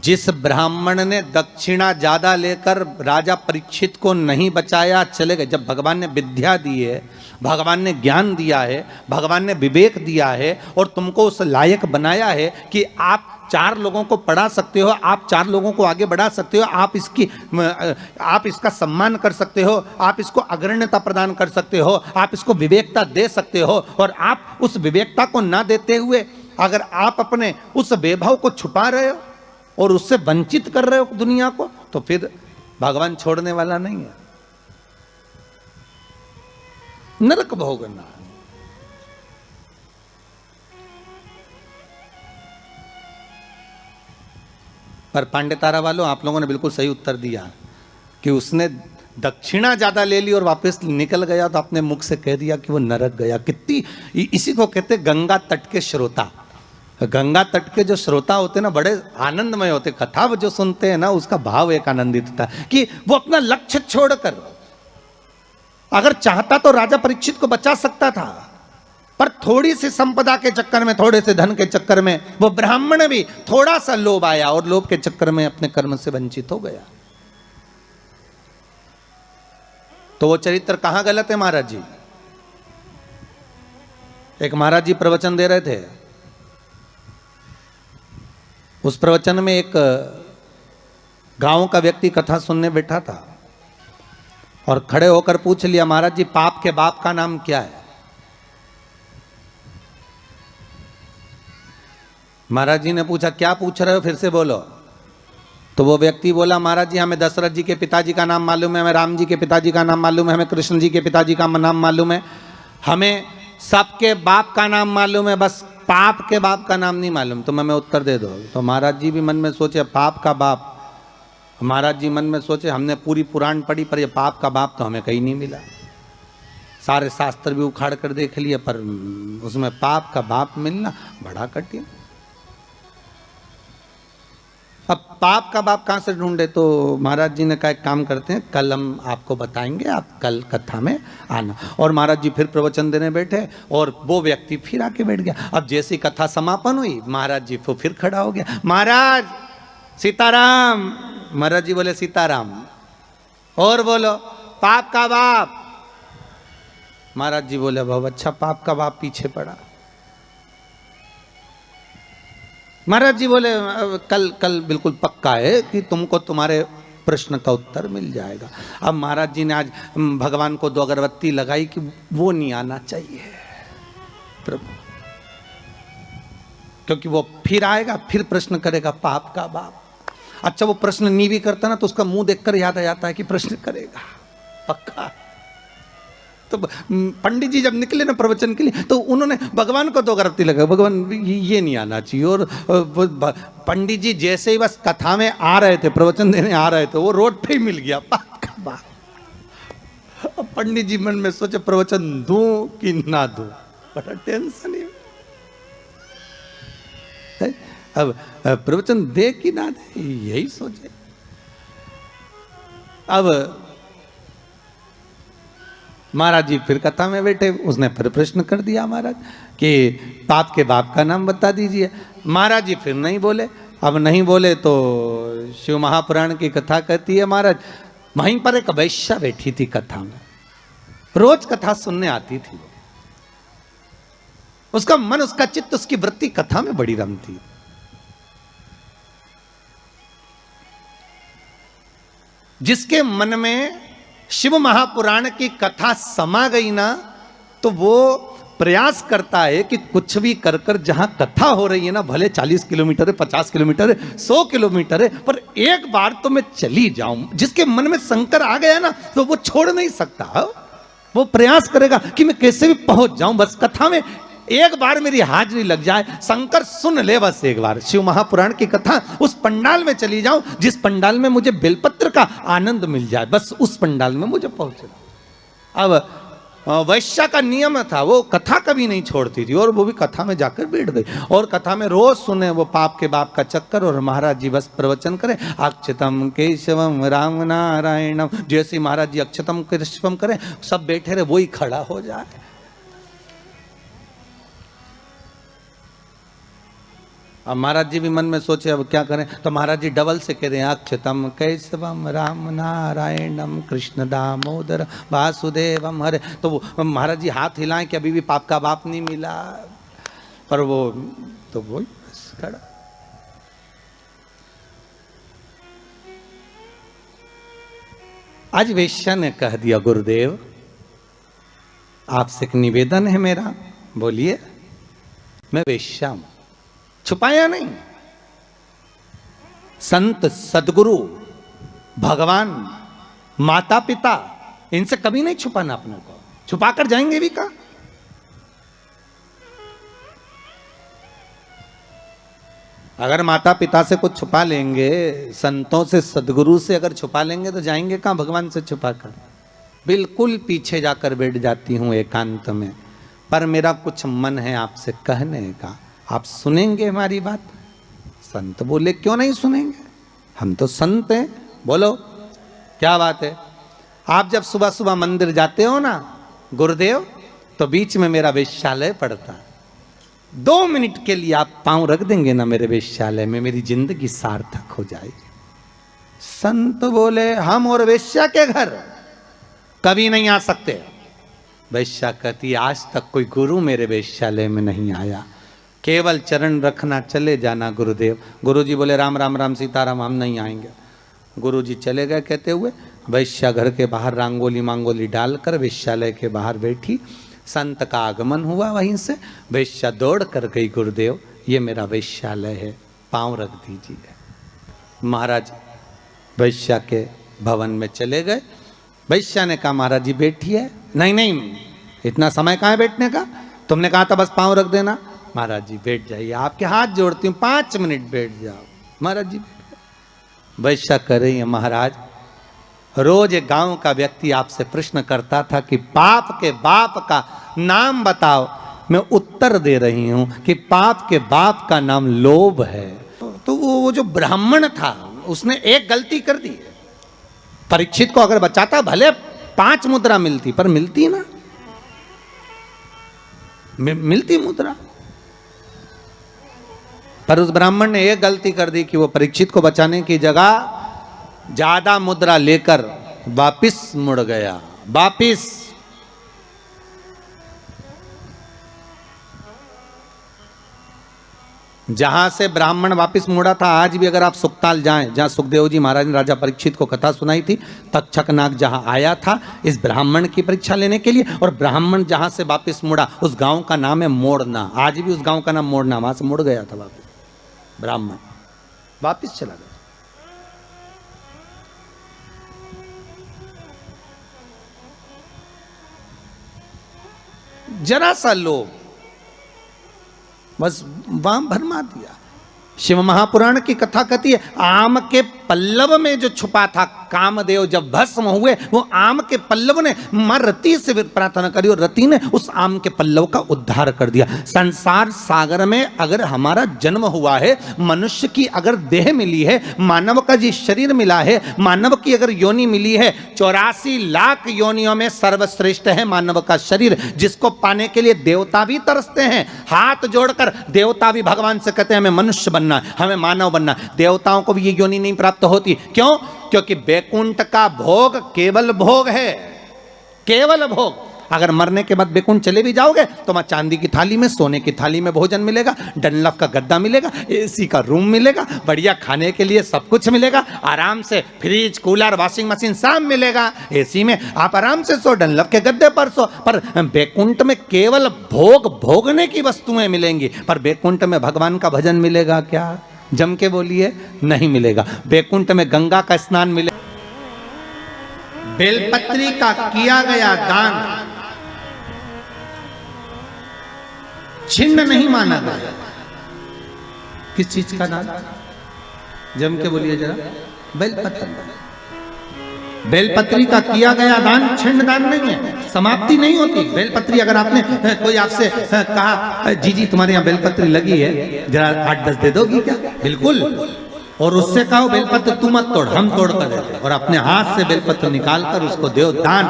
जिस ब्राह्मण ने दक्षिणा ज्यादा लेकर राजा परीक्षित को नहीं बचाया, चले गए। जब भगवान ने विद्या दी है, भगवान ने ज्ञान दिया है, भगवान ने विवेक दिया है और तुमको उस लायक बनाया है कि आप 4 लोगों को पढ़ा सकते हो, आप 4 लोगों को आगे बढ़ा सकते हो, आप इसका सम्मान कर सकते हो, आप इसको अग्रण्यता प्रदान कर सकते हो, आप इसको विवेकता दे सकते हो। और आप उस विवेकता को ना देते हुए अगर आप अपने उस वैभव को छुपा रहे हो और उससे वंचित कर रहे हो दुनिया को, तो फिर भगवान छोड़ने वाला नहीं है। नरक भोगना। पर पांडेतारा वालों, आप लोगों ने बिल्कुल सही उत्तर दिया कि उसने दक्षिणा ज्यादा ले ली और वापस निकल गया, तो अपने मुख से कह दिया कि वो नरक गया। कितनी, इसी को कहते गंगा तट के श्रोता। गंगा तट के जो श्रोता होते हैं ना, बड़े आनंदमय होते। कथा जो सुनते हैं ना, उसका भाव एक आनंदित होता है कि वो अपना लक्ष्य छोड़कर, अगर चाहता तो राजा परीक्षित को बचा सकता था, पर थोड़ी सी संपदा के चक्कर में, थोड़े से धन के चक्कर में वो ब्राह्मण भी थोड़ा सा लोभ आया और लोभ के चक्कर में अपने कर्म से वंचित हो गया। तो वो चरित्र कहां गलत है महाराज जी? एक महाराज जी प्रवचन दे रहे थे, उस प्रवचन में एक गांव का व्यक्ति कथा सुनने बैठा था और खड़े होकर पूछ लिया, महाराज जी पाप के बाप का नाम क्या है? महाराज जी ने पूछा, क्या पूछ रहे हो, फिर से बोलो। तो वो व्यक्ति बोला, महाराज जी हमें दशरथ जी के पिताजी का नाम मालूम है, हमें राम जी के पिताजी का नाम मालूम है, हमें कृष्ण जी के पिताजी का नाम मालूम है, हमें सबके बाप का नाम मालूम है, बस पाप के बाप का नाम नहीं मालूम। तो मैं उत्तर दे दो। तो महाराज जी भी मन में सोचे, पाप का बाप। महाराज जी मन में सोचे, हमने पूरी पुराण पढ़ी पर ये पाप का बाप तो हमें कहीं नहीं मिला। सारे शास्त्र भी उखाड़ कर देख लिए, पर उसमें पाप का बाप मिलना बड़ा कठिन। अब पाप का बाप कहाँ से ढूंढे? तो महाराज जी ने कहा, एक काम करते हैं, कल हम आपको बताएंगे, आप कल कथा में आना। और महाराज जी फिर प्रवचन देने बैठे और वो व्यक्ति फिर आके बैठ गया। अब जैसी कथा समापन हुई, महाराज जी को फिर खड़ा हो गया, महाराज सीताराम। महाराज जी बोले, सीताराम। और बोलो, पाप का बाप। महाराज जी बोले, बहुत अच्छा, पाप का बाप पीछे पड़ा। महाराज जी बोले, कल बिल्कुल पक्का है कि तुमको तुम्हारे प्रश्न का उत्तर मिल जाएगा। अब महाराज जी ने आज भगवान को 2 अगरबत्ती लगाई कि वो नहीं आना चाहिए प्रभु, क्योंकि वो फिर आएगा, फिर प्रश्न करेगा पाप का बाप। अच्छा, वो प्रश्न नहीं भी करता ना, तो उसका मुंह देखकर याद आ जाता है कि प्रश्न करेगा पक्का। तो पंडित जी जब निकले ना प्रवचन के लिए, तो उन्होंने भगवान को 2 अगरबत्ती लगाई, भगवान ये नहीं आना चाहिए। और पंडित जी जैसे ही बस कथा में आ रहे थे, प्रवचन देने आ रहे थे, वो रोड पे ही मिल गया पाप का बाप। अब पंडित जी मन में सोचे, प्रवचन दूं कि ना दूं, बड़ा टेंशन है। अब प्रवचन दे कि ना दे, यही सोचे। अब महाराज जी फिर कथा में बैठे, उसने फिर प्रश्न कर दिया महाराज कि पाप के बाप का नाम बता दीजिए। महाराज जी फिर नहीं बोले। अब नहीं बोले तो शिव महापुराण की कथा कहती है, महाराज वहीं पर एक वैश्या बैठी थी कथा में, रोज कथा सुनने आती थी। उसका मन, उसका चित्त, उसकी वृत्ति कथा में बड़ी रमती। जिसके मन में शिव महापुराण की कथा समा गई ना, तो वो प्रयास करता है कि कुछ भी कर कर जहां कथा हो रही है ना, भले 40 किलोमीटर है, 50 किलोमीटर है, 100 किलोमीटर है, पर एक बार तो मैं चली जाऊं। जिसके मन में शंकर आ गया ना, तो वो छोड़ नहीं सकता। वो प्रयास करेगा कि मैं कैसे भी पहुंच जाऊं, बस कथा में एक बार मेरी हाजिरी लग जाए, शंकर सुन ले बस एक बार शिव महापुराण की कथा, उस पंडाल में चली जाऊं जिस पंडाल में मुझे बेलपत्र का आनंद मिल जाए, बस उस पंडाल में मुझे पहुंचना। अब वैश्या का नियम था, वो कथा कभी नहीं छोड़ती थी और वो भी कथा में जाकर बैठ गई और कथा में रोज सुने वो पाप के बाप का चक्कर। और महाराज जी बस प्रवचन करें, अक्षतम केशवम राम नारायणम, जैसे महाराज जी अक्षतम केशवम करें, सब बैठे रहे, वही खड़ा हो जाए। अब महाराज जी भी मन में सोचे अब क्या करें, तो महाराज जी डबल से कह रहे हैं अक्षतम कैशवम राम नारायणम कृष्ण दामोदर वासुदेवम हरे। तो वो महाराज जी हाथ हिलाएं कि अभी भी पाप का बाप नहीं मिला, पर वो तो वही बस खड़ा। आज वेश्या ने कह दिया गुरुदेव आपसे एक निवेदन है मेरा, बोलिए। मैं वेश्या हूं, छुपाया नहीं। संत सदगुरु भगवान माता पिता इनसे कभी नहीं छुपाना अपने को, छुपाकर जाएंगे भी कहां। अगर माता पिता से कुछ छुपा लेंगे, संतों से सदगुरु से अगर छुपा लेंगे तो जाएंगे कहां भगवान से छुपाकर। बिल्कुल पीछे जाकर बैठ जाती हूं एकांत में, पर मेरा कुछ मन है आपसे कहने का, आप सुनेंगे हमारी बात। संत बोले क्यों नहीं सुनेंगे, हम तो संत हैं, बोलो क्या बात है। आप जब सुबह सुबह मंदिर जाते हो ना गुरुदेव, तो बीच में मेरा वेश्यालय पड़ता है। 2 मिनट के लिए आप पांव रख देंगे ना मेरे वेश्यालय में, मेरी जिंदगी सार्थक हो जाएगी। संत बोले हम और वेश्या के घर कभी नहीं आ सकते। वेश्या कहती आज तक कोई गुरु मेरे वेश्यालय में नहीं आया, केवल चरण रखना, चले जाना गुरुदेव। गुरुजी बोले राम राम राम सीताराम, हम नहीं आएंगे। गुरुजी चले गए कहते हुए। वेश्या घर के बाहर रंगोली मांगोली डालकर वेश्यालय के बाहर बैठी। संत का आगमन हुआ, वहीं से वेश्या दौड़ कर गई, गुरुदेव ये मेरा वेश्यालय है, पांव रख दीजिए। महाराज वेश्या के भवन में चले गए। वेश्या ने कहा महाराज जी बैठिए। नहीं नहीं, इतना समय कहाँ है बैठने का, तुमने कहा था बस पांव रख देना। महाराज जी बैठ जाइए, आपके हाथ जोड़ती हूँ, 5 मिनट बैठ जाओ। महाराज जी वेश्या कर रही है महाराज, रोज एक गांव का व्यक्ति आपसे प्रश्न करता था कि पाप के बाप का नाम बताओ, मैं उत्तर दे रही हूं कि पाप के बाप का नाम लोभ है। तो वो जो ब्राह्मण था उसने एक गलती कर दी। परीक्षित को अगर बचाता भले 5 मुद्रा मिलती, पर मिलती ना, मिलती मुद्रा। पर उस ब्राह्मण ने एक गलती कर दी कि वो परीक्षित को बचाने की जगह ज्यादा मुद्रा लेकर वापिस मुड़ गया। वापिस जहां से ब्राह्मण वापिस मुड़ा था, आज भी अगर आप सुखताल जाएं, जहां सुखदेव जी महाराज ने राजा परीक्षित को कथा सुनाई थी, तक्षक नाग जहां आया था इस ब्राह्मण की परीक्षा लेने के लिए, और ब्राह्मण जहां से वापिस मुड़ा उस गांव का नाम है मोड़ना। आज भी उस गांव का नाम मोड़ना, वहां से मुड़ गया था वापिस ब्राह्मण, वापिस चला गया। जरा सा लोभ बस वाम भरमा दिया। शिव महापुराण की कथा कहती है आम के पल्लव में जो छुपा था कामदेव, जब भस्म हुए वो आम के पल्लव ने मां रति से प्रार्थना करी और रति ने उस आम के पल्लव का उद्धार कर दिया। संसार सागर में अगर हमारा जन्म हुआ है, मनुष्य की अगर देह मिली है, मानव का जी शरीर मिला है, मानव की अगर योनि मिली है, 84 लाख योनियों में सर्वश्रेष्ठ है मानव का शरीर, जिसको पाने के लिए देवता भी तरसते हैं। हाथ जोड़कर देवता भी भगवान से कहते हैं हमें मनुष्य बनना, हमें मानव बनना। देवताओं को भी ये योनि नहीं प्राप्त होती। क्यों? क्योंकि बैकुंठ का भोग केवल भोग है, केवल भोग। अगर मरने के बाद बैकुंठ चले भी जाओगे तो वहां चांदी की थाली में, सोने की थाली में भोजन मिलेगा, डनलफ का गद्दा मिलेगा, एसी का रूम मिलेगा, बढ़िया खाने के लिए सब कुछ मिलेगा, आराम से फ्रिज कूलर वॉशिंग मशीन सब मिलेगा। एसी में आप आराम से सो, डनलफ के गद्दे पर सो। पर बैकुंठ में केवल भोग भोगने की वस्तुएं मिलेंगी। पर बैकुंठ में भगवान का भजन मिलेगा क्या? जम के बोलिए, नहीं मिलेगा। बैकुंठ में गंगा का स्नान मिलेगा, बेलपत्री का किया गया दान छिन्न नहीं माना गया। किस चीज का दान? जम के बोलिए जरा। बेलपत्री, बेलपत्री का किया गया दान छिन्न दान नहीं है, समाप्ति नहीं होती। बेलपत्री अगर आपने कोई आपसे कहा जी जी तुम्हारे यहाँ बेलपत्री लगी है, जरा 8-10 दे दोगी क्या? बिल्कुल। और उससे कहो बेलपत्र तू मत तोड़, हम तोड़ कर देते, और अपने हाथ से बेलपत्र निकाल कर उसको दो दान।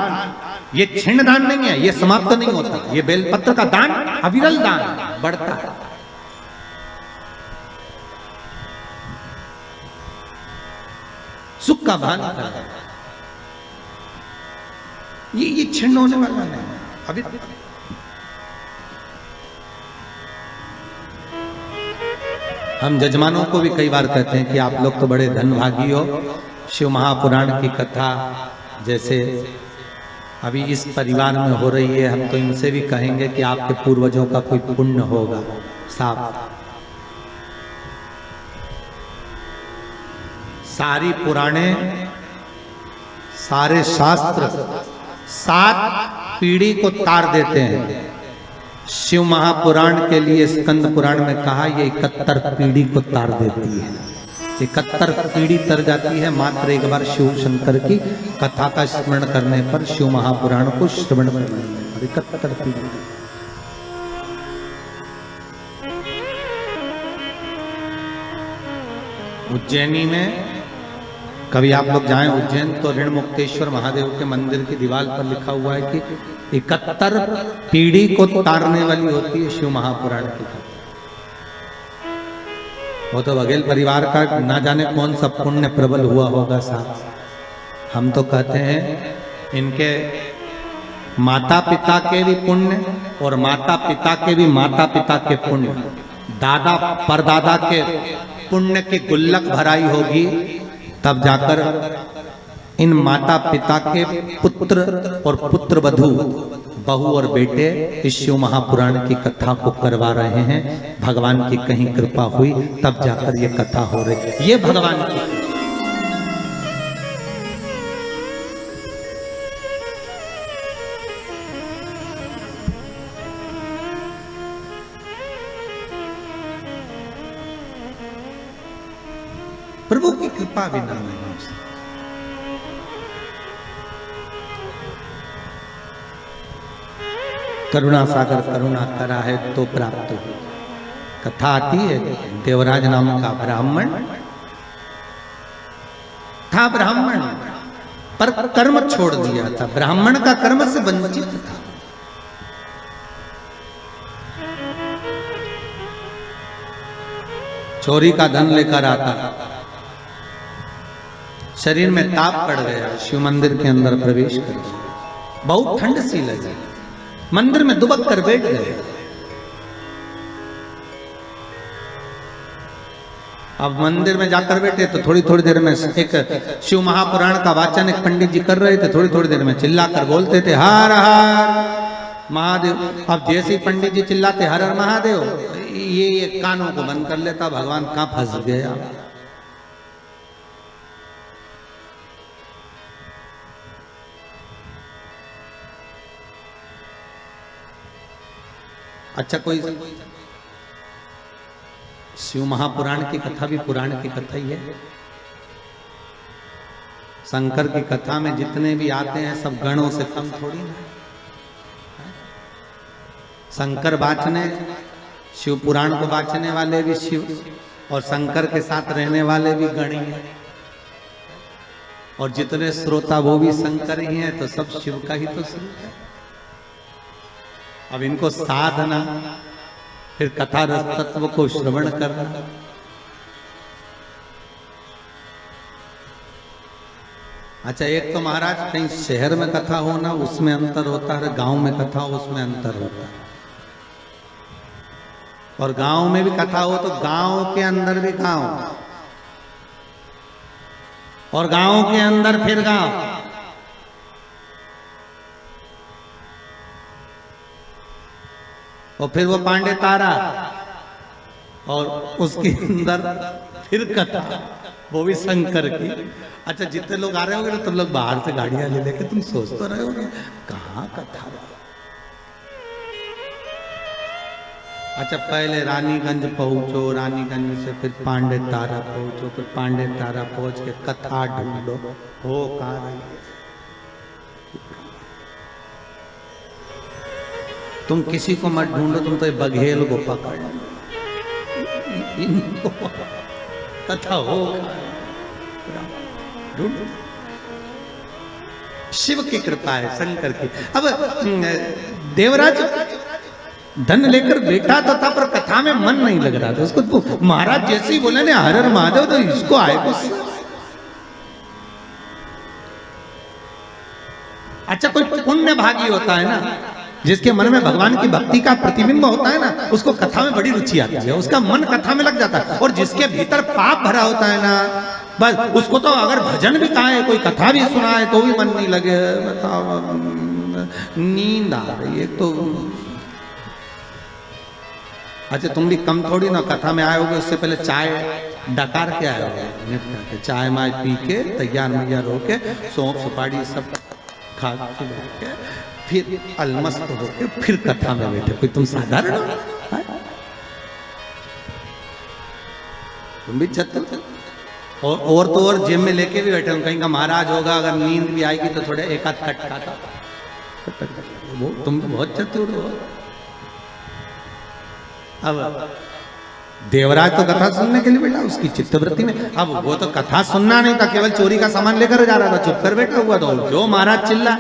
ये छिन्न दान नहीं है, ये समाप्त नहीं होता। ये बेलपत्र का दान अविरल दान बढ़ता है। सुख का भान कर, ये छिन्न होने वाला नहीं अभी। हम जजमानों को भी कई बार कहते हैं कि आप लोग तो बड़े धनभागी हो, शिव महापुराण की कथा जैसे अभी इस परिवार में हो रही है, हम तो इनसे भी कहेंगे कि आपके पूर्वजों का कोई पुण्य होगा। साफ सारी पुराणे, सारे शास्त्र 7 पीढ़ी को तार देते हैं। शिव महापुराण के लिए स्कंद पुराण में कहा ये 71 पीढ़ी को तार देती है। 71 पीढ़ी तर जाती है मात्र एक बार शिव शंकर की कथा का स्मरण करने पर, शिव महापुराण को श्रवण करने पर 71 पीढ़ी। उज्जैनी में कभी आप लोग जाएं उज्जैन तो ऋण मुक्तेश्वर महादेव के मंदिर की दीवार पर लिखा हुआ है कि 71 पीढ़ी को तारने वाली होती है शिव महापुराण की कथा। वो तो बघेल परिवार का ना जाने कौन सा पुण्य प्रबल हुआ होगा साहब। हम तो कहते हैं इनके माता पिता के भी पुण्य और माता पिता के भी माता पिता के पुण्य, दादा परदादा के पुण्य की गुल्लक भराई होगी, तब जाकर इन माता पिता के पुत्र और पुत्र वधू, बहू और बेटे इस शिव महापुराण की कथा को करवा रहे हैं। भगवान की कहीं कृपा हुई तब जाकर ये कथा हो रही। ये भगवान की प्रभु की कृपा बिना नहीं हो सकती। करुणा सागर करुणा करा है तो प्राप्त हो। कथा आती है, देवराज नाम का ब्राह्मण था, ब्राह्मण पर कर्म छोड़ दिया था, ब्राह्मण का कर्म से वंचित था। चोरी का धन लेकर आता, शरीर में ताप पड़ गया, शिव मंदिर के अंदर प्रवेश कर गया। बहुत ठंड सी लगी, मंदिर में दुबक कर बैठ गए। अब मंदिर में जाकर बैठे तो थोड़ी थोड़ी देर में एक शिव महापुराण का वाचन एक पंडित जी कर रहे थे, थोड़ी थोड़ी देर में चिल्लाकर बोलते थे हर हर महादेव। अब जैसे पंडित जी चिल्लाते हर हर महादेव, ये कानों को बंद कर लेता, भगवान कहां फंस गया। अच्छा, कोई शिव महापुराण की कथा भी पुराण की कथा ही है। शंकर की कथा में जितने भी आते हैं सब गणों से कम थोड़ी ना। शंकर बाँचने, शिव पुराण को बाँचने वाले भी शिव, और शंकर के साथ रहने वाले भी गण ही हैं, और जितने श्रोता वो भी शंकर ही हैं, तो सब शिव का ही तो स्वरूप है। अब इनको साधना, फिर कथा रस तत्व को श्रवण करना, अच्छा एक तो महाराज कहीं शहर में कथा होना उसमें अंतर होता है, गांव में कथा हो उसमें अंतर होता है। और गांव में भी कथा हो तो गांव के अंदर भी गांव, और गांव के अंदर फिर गांव। और फिर वो पांडे तारा, और उसके अंदर फिर कथा, वो भी शंकर की। अच्छा, जितने लोग आ रहे होंगे ना, तुम लोग बाहर से गाड़ियां ले लेके तुम सोच तो रहे होगे कहाँ कथा। अच्छा, पहले रानीगंज पहुंचो, रानीगंज से फिर पांडे तारा पहुंचो, फिर पांडे तारा पहुंच के कथा ढूंढो, हो कहाँ रही है। तुम किसी को मत ढूंढो, तुम तो ये बघेल को पकड़ इनको कथा हो ढूंढो। शिव की कृपा है, शंकर की। अब देवराज धन लेकर बैठा तो था, पर कथा में मन नहीं लग रहा था उसको। तो महाराज जैसे ही बोले ने हर हर महादेव, तो इसको आए गुस्सा। अच्छा कोई पुण्य भागी होता है ना, जिसके मन में भगवान की भक्ति का प्रतिबिंब होता है ना, उसको कथा में बड़ी रुचि आती है, उसका मन कथा में लग जाता है। और जिसके भीतर पाप भरा होता है ना, बस उसको तो अगर भजन भी कहा कोई कथा भी सुनाए तो भी मन नहीं लगे। बताओ, नींद आ रही है तो अच्छा तुम भी कम थोड़ी ना कथा में आए होगे, उससे पहले चाय डकार के आए होगे, निपटा के चाय माय पी के तैयार मैयार होके सौंफ सुपारी सब खा के बैठ के फिर अलमस्त होके फिर कथा में बैठे। कोई तुम साधारण हो? तुम भी चतुर। और तो और जेब में लेके भी बैठे, कहीं का महाराज होगा, अगर नींद भी आएगी तो थोड़े एक आध कट खाता। वो तुम बहुत चतुर हो। अब देवराज तो कथा सुनने के लिए बैठा, उसकी चित्तवृत्ति में, अब वो तो कथा सुनना नहीं था, केवल चोरी का सामान लेकर जा रहा था, चुप कर बैठा हुआ था। जो महाराज चिल्ला,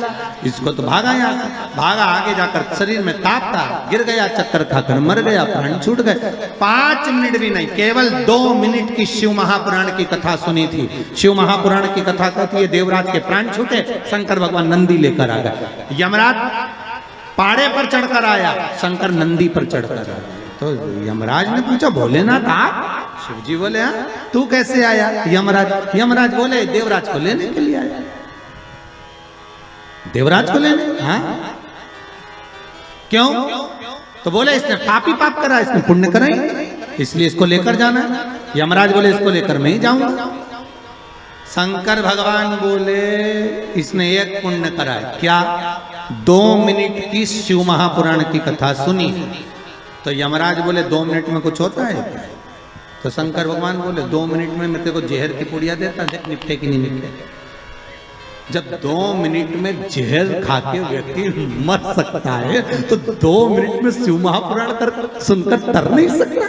इसको तो भागा यहाँ से, भागा आगे जाकर शरीर में ताप था, गिर गया, चक्कर खाकर मर गया, प्राण छूट गए। 5 मिनट भी नहीं, केवल 2 मिनट की शिव महापुराण की कथा सुनी थी। शिव महापुराण की कथा कहती है देवराज के प्राण छूटे, शंकर भगवान नंदी लेकर आ गए। यमराज पाड़े पर चढ़कर आया, शंकर नंदी पर चढ़कर आया। तो यमराज ने पूछा भोलेनाथ आप? शिव जी बोले हाँ, तू कैसे आया? यमराज बोले देवराज को लेने के लिए आया। देवराज को लेने? हाँ। क्यों? तो बोले इसने पापी पाप करा, इसने पुण्य करा ही, इसलिए इसको लेकर जाना। यमराज बोले इसको लेकर मैं ही जाऊंगा। शंकर भगवान बोले इसने एक पुण्य करा है। क्या? 2 मिनट की शिव महापुराण की कथा सुनी। तो यमराज बोले 2 मिनट में कुछ होता है क्या? तो शंकर भगवान बोले 2 मिनट में मैं तेरे को जहर की पुड़िया देता, देख निपटे कि नहीं निपटे। जब 2 मिनट में जहर खा के व्यक्ति मर सकता है तो 2 मिनट में शिव महापुराण कर सुनकर तर नहीं सकता।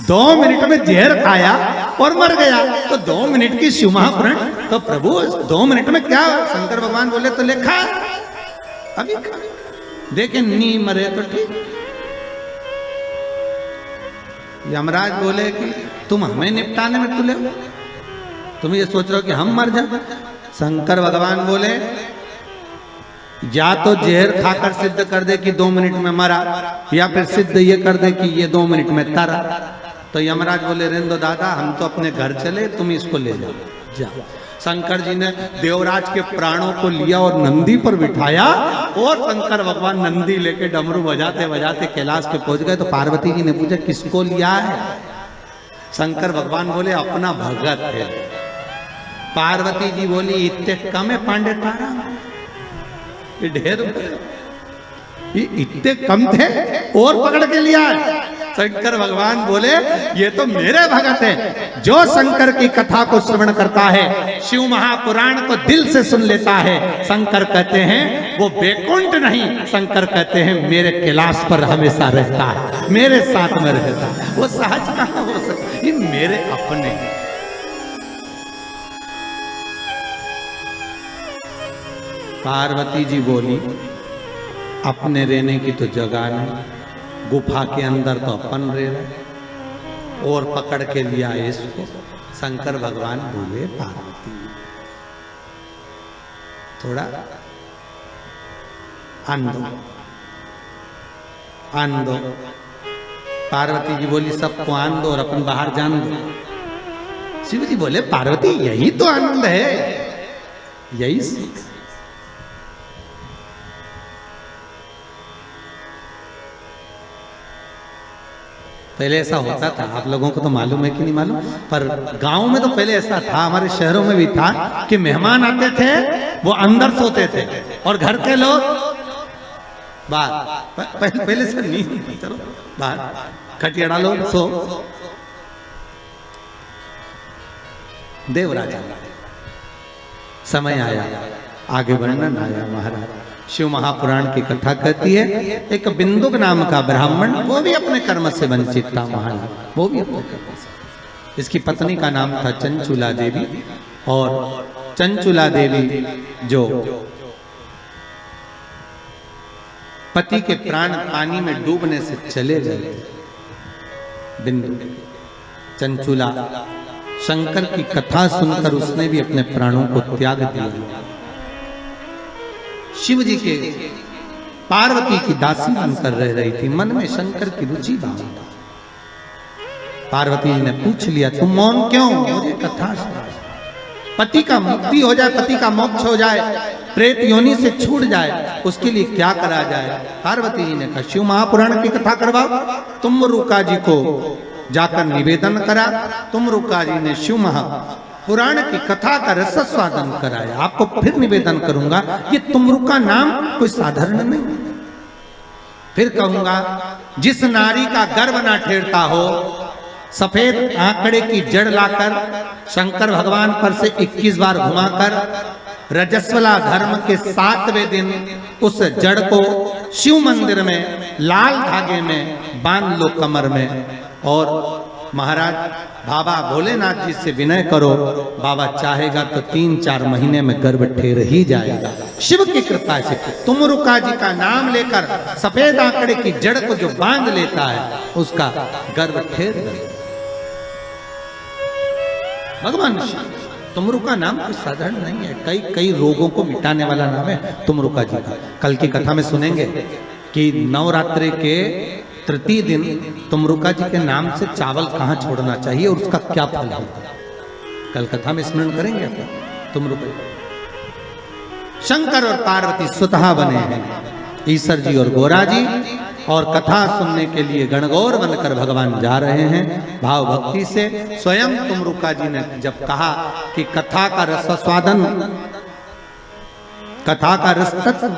2 मिनट में जहर खाया और मर गया तो 2 मिनट की शिव महापुराण, तो प्रभु 2 मिनट में क्या? शंकर भगवान बोले तो लिखा अभी देखे नहीं मरे तो ठीक। यमराज बोले कि तुम हमें निपटाने में तुले, तुम ये सोच रहे हो कि हम मर जाए। शंकर भगवान बोले या तो जहर खाकर सिद्ध कर दे कि 2 मिनट में मरा, या फिर सिद्ध ये कर दे कि ये 2 मिनट में तरा। तो यमराज बोले रेंदो दादा, हम तो अपने घर चले, तुम इसको ले जाओ। शंकर जी ने देवराज के प्राणों को लिया और नंदी पर बिठाया, और शंकर भगवान नंदी लेके डमरू बजाते बजाते कैलाश पे पहुंच गए। तो पार्वती जी ने पूछा किसको लिया है? शंकर भगवान बोले अपना भगत है। पार्वती जी बोली इतने कम है पांडे तारा, ये ढेर इतने कम थे और पकड़ के लिया। शंकर भगवान बोले ये तो मेरे भगत है। जो शंकर की कथा को श्रवण करता है, शिव महापुराण को दिल से सुन लेता है, शंकर कहते हैं वो बैकुंठ नहीं, शंकर कहते हैं मेरे कैलाश पर हमेशा रहता है, मेरे साथ में रहता है। वो सहज कहाँ हो सकता, ये मेरे अपने। पार्वती जी बोली अपने रहने की तो जगह नहीं, गुफा के अंदर तो अपन रह रहे, और पकड़ के लिया इसको। शंकर भगवान बोले पार्वती थोड़ा आन दो। पार्वती जी बोली सबको आन दो और अपन बाहर जान दो। शिव जी बोले पार्वती यही तो आनंद है, यही पहले ऐसा होता था, आप लोगों को तो मालूम है कि नहीं मालूम, पर गांव में तो पहले ऐसा था, हमारे शहरों में भी था कि मेहमान आते थे वो अंदर सोते थे और घर के लोग बाहर। पहले से नहीं, चलो बाहर खटिया डालो सो। देवराज समय आया, आगे वर्णन आया। महाराज शिव महापुराण की कथा कहती है एक बिंदुक नाम का ब्राह्मण, वो भी अपने कर्म से वंचित था। महाराज वो भी अपने कर्म से, इसकी पत्नी का नाम था चंचुला देवी, और चंचुला देवी जो पति के प्राण पानी में डूबने से चले गए, बिंदु चंचुला शंकर की कथा सुनकर उसने भी अपने प्राणों को त्याग दिया। शिव जी के पार्वती की दासी बनकर रह रही थी। मन में शंकर की रुचि भाव था। पार्वती जी ने पूछ लिया, तुम मौन क्यों? मुझे कथा सुना। पति का मुक्ति हो जाए, पति का मोक्ष हो जाए, प्रेत योनि से छूट जाए, उसके लिए क्या करा जाए? पार्वती जी ने कहा, शिव महापुराण की कथा करवाओ। तुम रुका जी को जाकर निवेदन करा। तुम रुका जी ने शिव महापुराण की कथा का रसास्वादन कराया। आपको फिर निवेदन करूंगा, ये तुमरुका नाम कोई साधारण नहीं। फिर कहूंगा, जिस नारी का गर्भ ना ठेरता हो, सफेद आंकड़े की जड़ लाकर शंकर भगवान पर से 21 बार घुमाकर रजस्वला धर्म के 7वें दिन उस जड़ को शिव मंदिर में लाल धागे में बांध लो कमर में, और महाराज बाबा भोलेनाथ जी से विनय करो, बाबा चाहेगा तो 3-4 महीने में गर्भ ठेर ही जाएगा। शिव की कृपा से तुमरुका जी का नाम लेकर सफेद आंकड़े की जड़ को जो बांध लेता है, उसका गर्भ ठेर भगवान शिव। तुमरुका नाम कोई साधारण नहीं है, कई रोगों को मिटाने वाला नाम है तुमरुका जी का। कल की कथा में सुनेंगे कि नवरात्रि के तृतीय दिन तुमरुका जी के नाम से चावल कहाँ छोड़ना चाहिए और उसका क्या फल है, कल कथा में स्मरण करेंगे अपना। तुमरुका शंकर और पार्वती स्वतः बने हैं, ईश्वर जी और गोरा जी, और कथा सुनने के लिए गणगौर बनकर भगवान जा रहे हैं भाव भक्ति से। स्वयं तुमरुका जी ने जब कहा कि कथा का रसास्वादन, कथा का रसतत्व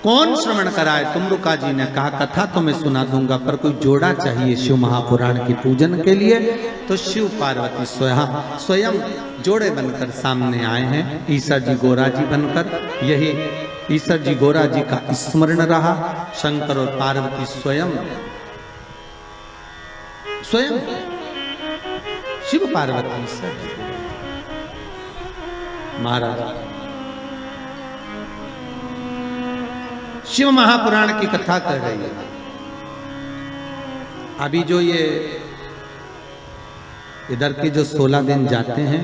कौन श्रवण कराए, तुमरुका जी ने कहा कथा तो मैं सुना दूंगा, पर कोई जोड़ा चाहिए शिव महापुराण की पूजन के लिए। तो शिव पार्वती स्वयं जोड़े बनकर सामने आए हैं, ईश्वर जी गोरा जी बनकर। यही ईश्वर जी गोरा जी का स्मरण रहा। शंकर और पार्वती स्वयं शिव पार्वती महाराज शिव महापुराण की कथा कर रही है। अभी जो ये इधर के जो 16 दिन जाते हैं,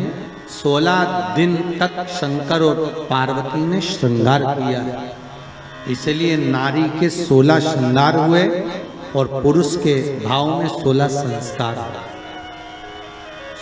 16 दिन तक शंकर और पार्वती ने श्रृंगार किया है। इसलिए नारी के 16 श्रृंगार हुए और पुरुष के भाव में 16 संस्कार हुए।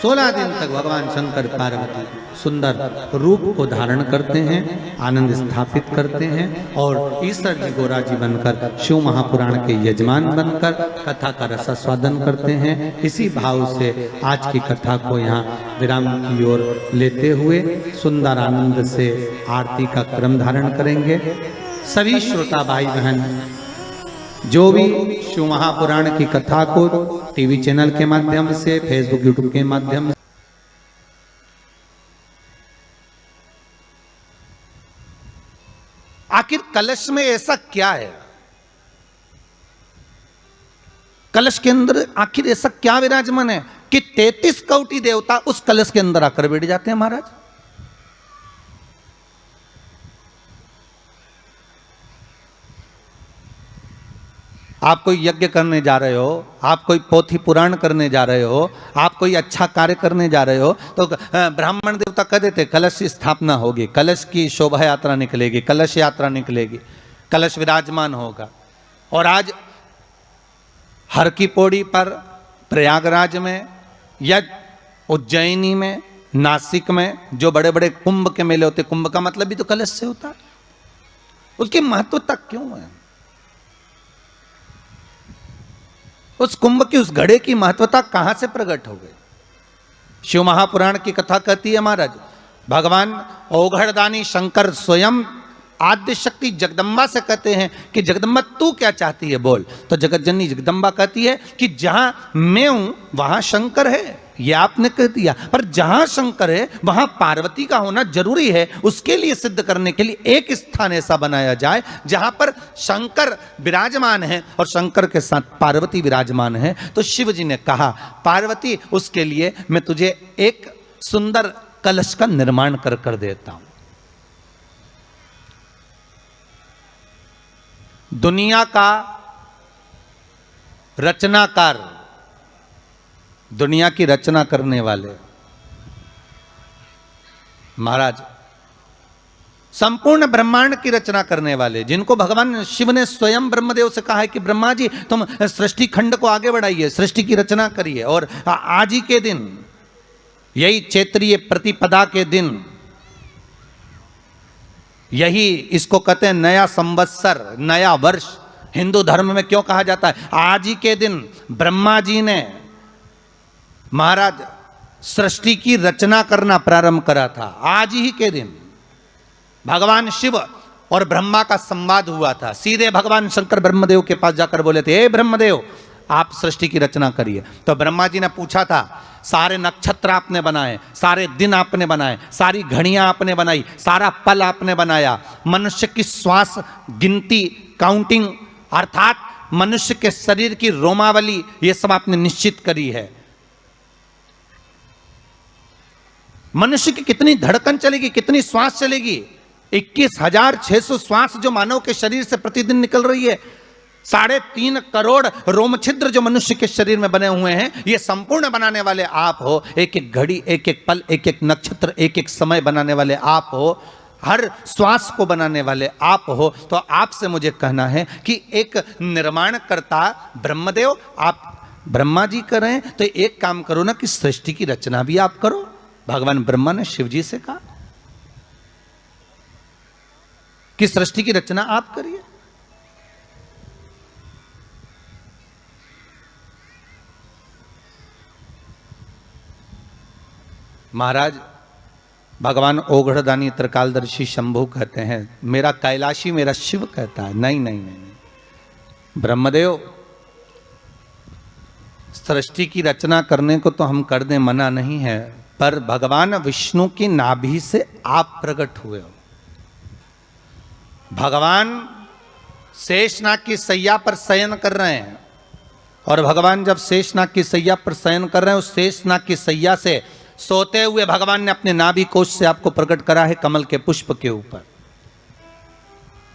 16 दिन तक भगवान शंकर पार्वती सुंदर रूप को धारण करते हैं, आनंद स्थापित करते हैं, और ईश्वर जी गोरा जी बनकर शिव महापुराण के यजमान बनकर कथा का रसास्वादन करते हैं। इसी भाव से आज की कथा को यहाँ विराम की ओर लेते हुए सुंदर आनंद से आरती का क्रम धारण करेंगे। सभी श्रोता भाई बहन जो भी शिव महापुराण की कथा को टीवी चैनल के माध्यम से, फेसबुक यूट्यूब के माध्यम से, आखिर कलश में ऐसा क्या है, कलश के अंदर आखिर ऐसा क्या विराजमान है कि 33 कोटि देवता उस कलश के अंदर आकर बैठ जाते हैं। महाराज आप कोई यज्ञ करने जा रहे हो, आप कोई पोथी पुराण करने जा रहे हो, आप कोई अच्छा कार्य करने जा रहे हो, तो ब्राह्मण देवता कह देते कलश की स्थापना होगी, कलश की शोभा यात्रा निकलेगी, कलश यात्रा निकलेगी, कलश विराजमान होगा। और आज हर की पौड़ी पर, प्रयागराज में या उज्जैनी में, नासिक में जो बड़े बड़े कुंभ के मेले होते, कुंभ का मतलब भी तो कलश से होता है, उसकी महत्वता क्यों है? उस कुंभ की, उस घड़े की महत्वता कहां से प्रकट हो गई? शिव महापुराण की कथा कहती है महाराज, भगवान ओघड़दानी शंकर स्वयं आद्य शक्ति जगदम्बा से कहते हैं कि जगदम्बा तू क्या चाहती है बोल। तो जगत जननी जगदम्बा कहती है कि जहां मैं हूं वहां शंकर है, ये आपने कह दिया, पर जहां शंकर है वहां पार्वती का होना जरूरी है। उसके लिए सिद्ध करने के लिए एक स्थान ऐसा बनाया जाए जहां पर शंकर विराजमान है और शंकर के साथ पार्वती विराजमान है। तो शिव जी ने कहा पार्वती, उसके लिए मैं तुझे एक सुंदर कलश का निर्माण कर देता हूं। दुनिया का रचनाकार, दुनिया की रचना करने वाले महाराज संपूर्ण ब्रह्मांड की रचना करने वाले, जिनको भगवान शिव ने स्वयं ब्रह्मदेव से कहा है कि ब्रह्मा जी तुम सृष्टि खंड को आगे बढ़ाइए, सृष्टि की रचना करिए। और आज ही के दिन, यही चैत्रीय प्रतिपदा के दिन, यही इसको कहते हैं नया संवत्सर, नया वर्ष। हिंदू धर्म में क्यों कहा जाता है? आज ही के दिन ब्रह्मा जी ने महाराज सृष्टि की रचना करना प्रारंभ करा था। आज ही के दिन भगवान शिव और ब्रह्मा का संवाद हुआ था। सीधे भगवान शंकर ब्रह्मदेव के पास जाकर बोले थे, हे ब्रह्मदेव आप सृष्टि की रचना करिए। तो ब्रह्मा जी ने पूछा था, सारे नक्षत्र आपने बनाए, सारे दिन आपने बनाए, सारी घड़ियां आपने बनाई, सारा पल आपने बनाया, मनुष्य की श्वास गिनती, काउंटिंग, अर्थात मनुष्य के शरीर की रोमावली, ये सब आपने निश्चित करी है। मनुष्य की कितनी धड़कन चलेगी, कितनी श्वास चलेगी, 21,600 श्वास जो मानव के शरीर से प्रतिदिन निकल रही है, 3.5 करोड़ रोम छिद्र जो मनुष्य के शरीर में बने हुए हैं, ये संपूर्ण बनाने वाले आप हो। एक एक घड़ी, एक एक पल, एक एक नक्षत्र, एक एक समय बनाने वाले आप हो, हर श्वास को बनाने वाले आप हो। तो आपसे मुझे कहना है कि एक निर्माणकर्ता ब्रह्मदेव, आप ब्रह्मा जी कर रहे हैं, तो एक काम करो ना कि सृष्टि की रचना भी आप करो। भगवान ब्रह्मा ने शिव जी से कहा कि सृष्टि की रचना आप करिए। महाराज भगवान ओघड़दानी त्रिकालदर्शी शंभु कहते हैं, मेरा कैलाशी मेरा शिव कहता है, नहीं नहीं नहीं, नहीं। ब्रह्मदेव सृष्टि की रचना करने को तो हम कर दें, मना नहीं है, पर भगवान विष्णु की नाभि से आप प्रकट हुए हो। भगवान शेषनाग की सैया पर शयन कर रहे हैं, और भगवान जब शेषनाग की सैया पर शयन कर रहे हैं, उस शेषनाग की सैया से सोते हुए भगवान ने अपने नाभि कोश से आपको प्रकट करा है कमल के पुष्प के ऊपर।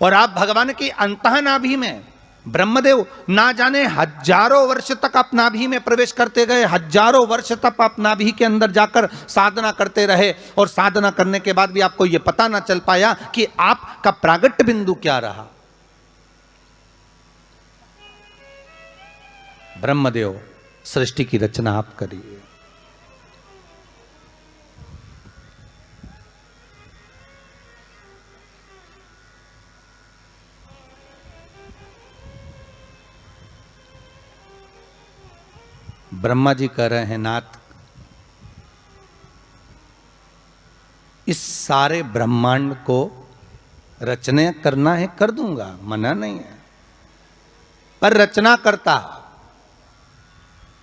और आप भगवान की अंतः नाभि में, ब्रह्मदेव ना जाने हजारों वर्ष तक आप नाभि में प्रवेश करते गए, हजारों वर्ष तक आप नाभि के अंदर जाकर साधना करते रहे, और साधना करने के बाद भी आपको यह पता ना चल पाया कि आपका प्रागट्य बिंदु क्या रहा। ब्रह्मदेव सृष्टि की रचना आप करिए। ब्रह्मा जी कह रहे हैं, नाथ इस सारे ब्रह्मांड को रचना करना है, कर दूंगा, मना नहीं है, पर रचना करता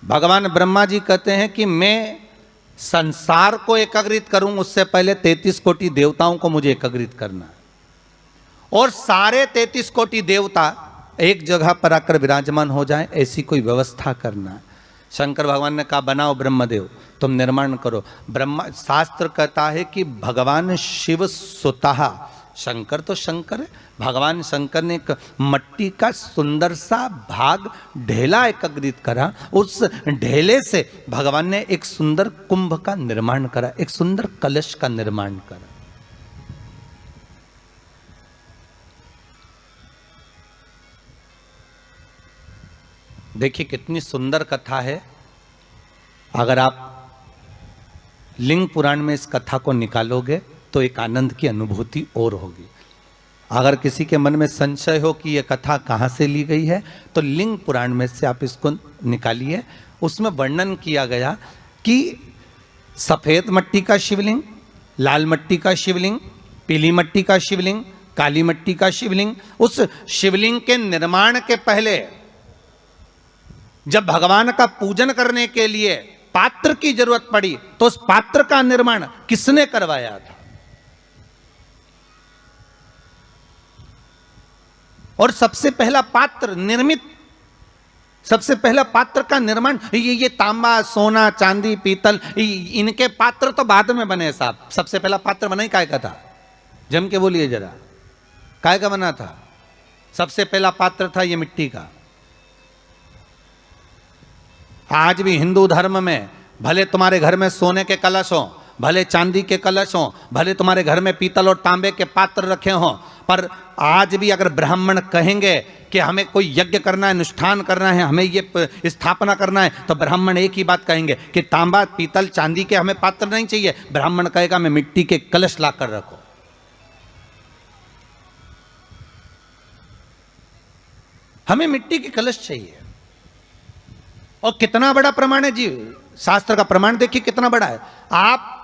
भगवान ब्रह्मा जी कहते हैं कि मैं संसार को एकाग्रित करूं, उससे पहले 33 कोटि देवताओं को मुझे एकाग्रित करना, और सारे 33 कोटि देवता एक जगह पर आकर विराजमान हो जाएं, ऐसी कोई व्यवस्था करना। शंकर भगवान ने कहा, बनाओ ब्रह्मदेव, तुम निर्माण करो। ब्रह्मा, शास्त्र कहता है कि भगवान शिव स्वतः, शंकर तो शंकर है, भगवान शंकर ने एक मट्टी का सुंदर सा भाग ढेला एकत्रित करा, उस ढेले से भगवान ने एक सुंदर कुंभ का निर्माण करा, एक सुंदर कलश का निर्माण करा। देखिए कितनी सुंदर कथा है। अगर आप लिंग पुराण में इस कथा को निकालोगे तो एक आनंद की अनुभूति और होगी। अगर किसी के मन में संशय हो कि यह कथा कहाँ से ली गई है, तो लिंग पुराण में से आप इसको निकालिए। उसमें वर्णन किया गया कि सफ़ेद मट्टी का शिवलिंग, लाल मट्टी का शिवलिंग, पीली मट्टी का शिवलिंग, काली मट्टी का शिवलिंग, उस शिवलिंग के निर्माण के पहले जब भगवान का पूजन करने के लिए पात्र की जरूरत पड़ी, तो उस पात्र का निर्माण किसने करवाया था? और सबसे पहला पात्र निर्मित, सबसे पहला पात्र का निर्माण, ये तांबा, सोना, चांदी, पीतल, इनके पात्र तो बाद में बने साहब। सबसे पहला पात्र बना ही काय का था? जम के बोलिए जरा, काय का बना था? सबसे पहला पात्र था ये मिट्टी का। आज भी हिंदू धर्म में भले तुम्हारे घर में सोने के कलश हो, भले चांदी के कलश हों, भले तुम्हारे घर में पीतल और तांबे के पात्र रखे हों, पर आज भी अगर ब्राह्मण कहेंगे कि हमें कोई यज्ञ करना है, अनुष्ठान करना है, हमें ये स्थापना करना है, तो ब्राह्मण एक ही बात कहेंगे कि तांबा पीतल चांदी के हमें पात्र नहीं चाहिए। ब्राह्मण कहेगा मैं मिट्टी के कलश लाकर रखो। हमें मिट्टी के कलश चाहिए। और कितना बड़ा प्रमाण है जी, शास्त्र का प्रमाण देखिए कितना बड़ा है। आप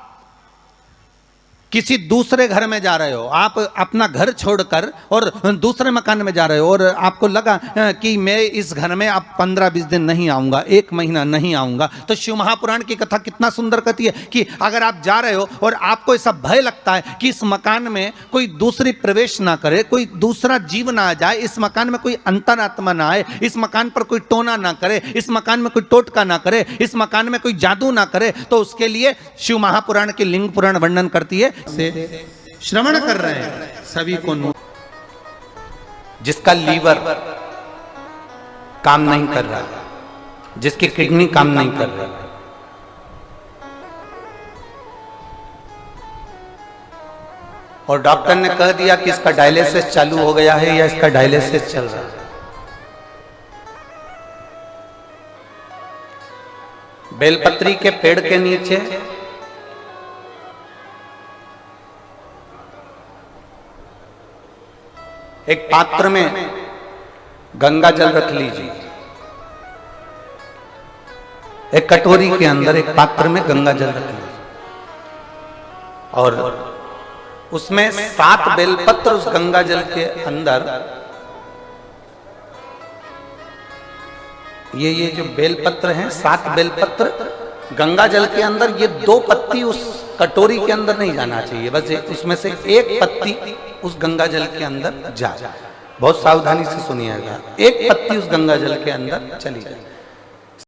किसी दूसरे घर में जा रहे हो, आप अपना घर छोड़कर और दूसरे मकान में जा रहे हो, और आपको लगा कि मैं इस घर में अब 15-20 दिन नहीं आऊंगा, 1 महीना नहीं आऊंगा, तो शिव महापुराण की कथा कितना सुंदर कहती है कि अगर आप जा रहे हो और आपको ऐसा भय लगता है कि इस मकान में कोई दूसरी प्रवेश ना करे, कोई दूसरा जीव ना आ जाए, इस मकान में कोई अंतरात्मा ना आए, इस मकान पर कोई टोना ना करे, इस मकान में कोई टोटका ना करे, इस मकान में कोई जादू ना करे, तो उसके लिए शिव महापुराण की लिंग पुराण वर्णन करती है से श्रवण कर रहे हैं सभी को। जिसका लीवर काम नहीं कर रहा, जिसकी किडनी काम नहीं कर रही, और डॉक्टर ने कह दिया कि इसका डायलिसिस चालू हो गया है या इसका डायलिसिस चल रहा है, बेलपत्री के पेड़ के नीचे एक पात्र में गंगा जल रख लीजिए, एक कटोरी के अंदर एक पात्र में गंगा जल रख लीजिए, और उसमें 7 बेलपत्र उस गंगा जल के अंदर, ये जो बेलपत्र हैं 7 बेलपत्र गंगा जल के अंदर, ये 2 पत्ती उस कटोरी के अंदर नहीं जाना चाहिए, बस उसमें से 1 पत्ती उस गंगा जल के अंदर जाए। बहुत सावधानी से सुनिएगा, 1 पत्ती उस गंगा जल के अंदर चली जाए।